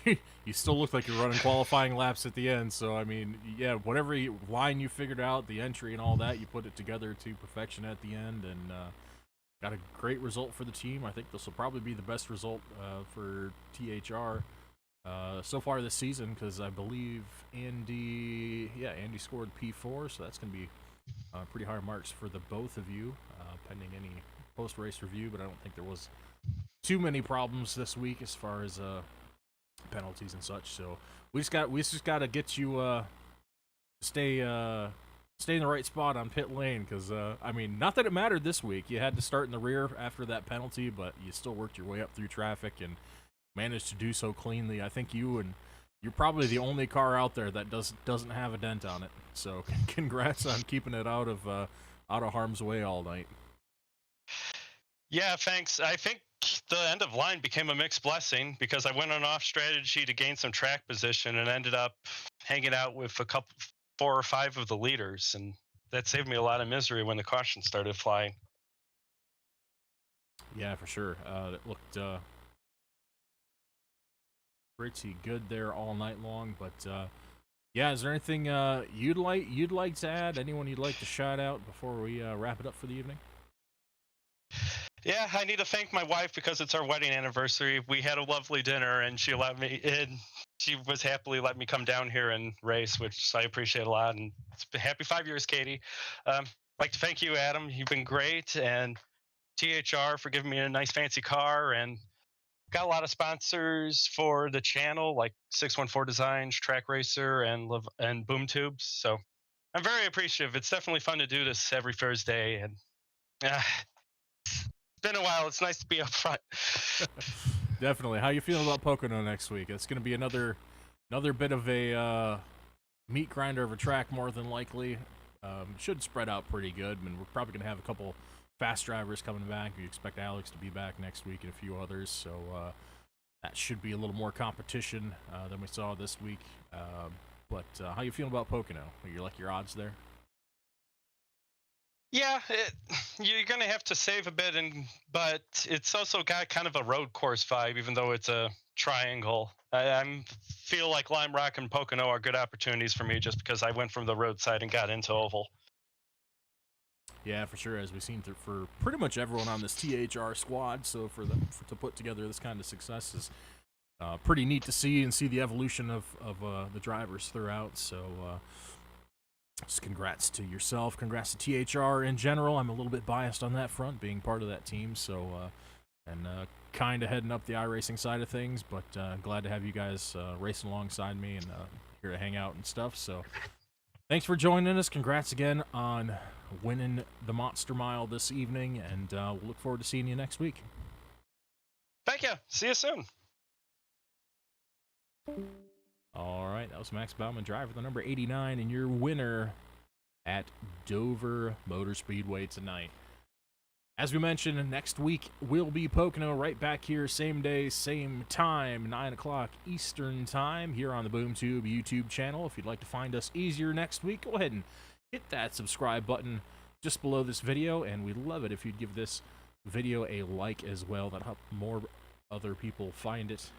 you still look like you're running qualifying laps at the end. So, I mean, yeah, whatever line you figured out, the entry and all that, you put it together to perfection at the end, and got a great result for the team. I think this will probably be the best result for THR so far this season, because I believe Andy scored P4, so that's going to be pretty high marks for the both of you, pending any post-race review. But I don't think there was too many problems this week as far as penalties and such. So we just got to get you stay in the right spot on pit lane, because I mean, not that it mattered this week. You had to start in the rear after that penalty, but you still worked your way up through traffic and managed to do so cleanly. I think you're probably the only car out there that doesn't have a dent on it. So congrats on keeping it out of harm's way all night. Yeah, thanks. I think the end of line became a mixed blessing because I went on off strategy to gain some track position and ended up hanging out with 4 or 5 of the leaders, and that saved me a lot of misery when the caution started flying. Yeah, for sure. It looked pretty good there all night long. But yeah, is there anything you'd like to add? Anyone you'd like to shout out before we wrap it up for the evening? Yeah, I need to thank my wife because it's our wedding anniversary. We had a lovely dinner, and she allowed me in. She was happily let me come down here and race, which I appreciate a lot. And it's been happy 5 years, Katie. I'd like to thank you, Adam. You've been great, and THR for giving me a nice fancy car, and got a lot of sponsors for the channel like 614 Designs, Track Racer, and BoomTube. So I'm very appreciative. It's definitely fun to do this every Thursday, and it's been a while. It's nice to be up front. Definitely. How you feeling about Pocono next week? It's going to be another bit of a meat grinder of a track, more than likely. Should spread out pretty good. I mean, we're probably going to have a couple fast drivers coming back. We expect Alex to be back next week and a few others. So that should be a little more competition than we saw this week. But how you feeling about Pocono? You like your odds there? Yeah, you're going to have to save a bit, but it's also got kind of a road course vibe, even though it's a triangle. I feel like Lime Rock and Pocono are good opportunities for me just because I went from the roadside and got into oval. Yeah, for sure, as we've seen for pretty much everyone on this THR squad. So for them to put together this kind of success is pretty neat to see, and see the evolution of the drivers throughout. So just congrats to yourself. Congrats to THR in general. I'm a little bit biased on that front, being part of that team. So, and kind of heading up the iRacing side of things, but glad to have you guys racing alongside me and here to hang out and stuff. So thanks for joining us. Congrats again on winning the Monster Mile this evening, and we'll look forward to seeing you next week. Thank you. See you soon. All right, that was Max Bauman, driver the number 89, and your winner at Dover Motor Speedway tonight. As we mentioned, next week will be Pocono, right back here, same day, same time, 9 o'clock Eastern time, here on the BoomTube YouTube channel. If you'd like to find us easier next week, go ahead and hit that subscribe button just below this video, and we'd love it if you'd give this video a like as well. That'll help more other people find it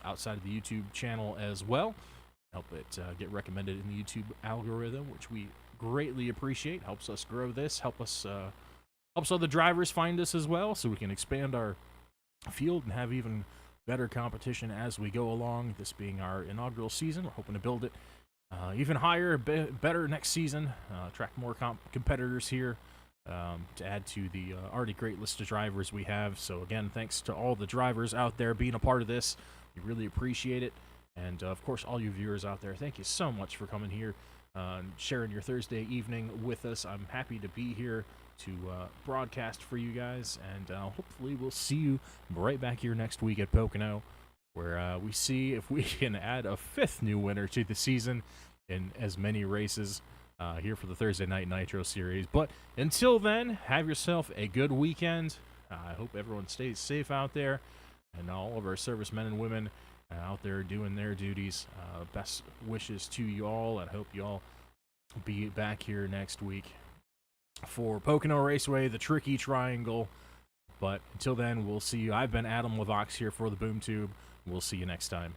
outside of the YouTube channel as well. Help it get recommended in the YouTube algorithm, which we greatly appreciate. Helps us grow this, helps other drivers find us as well, so we can expand our field and have even better competition as we go along. This being our inaugural season, we're hoping to build it even higher, better next season, attract more competitors here to add to the already great list of drivers we have. So again, thanks to all the drivers out there being a part of this. We really appreciate it. And of course, all you viewers out there, thank you so much for coming here and sharing your Thursday evening with us. I'm happy to be here to broadcast for you guys, and hopefully we'll see you right back here next week at Pocono, where we see if we can add a 5th new winner to the season in as many races here for the Thursday Night Nitro series. But until then, have yourself a good weekend. I hope everyone stays safe out there, and all of our servicemen and women out there doing their duties. Best wishes to you all, and hope you all be back here next week for Pocono Raceway, the Tricky Triangle. But until then, we'll see you. I've been Adam Lavox here for the BoomTube. We'll see you next time.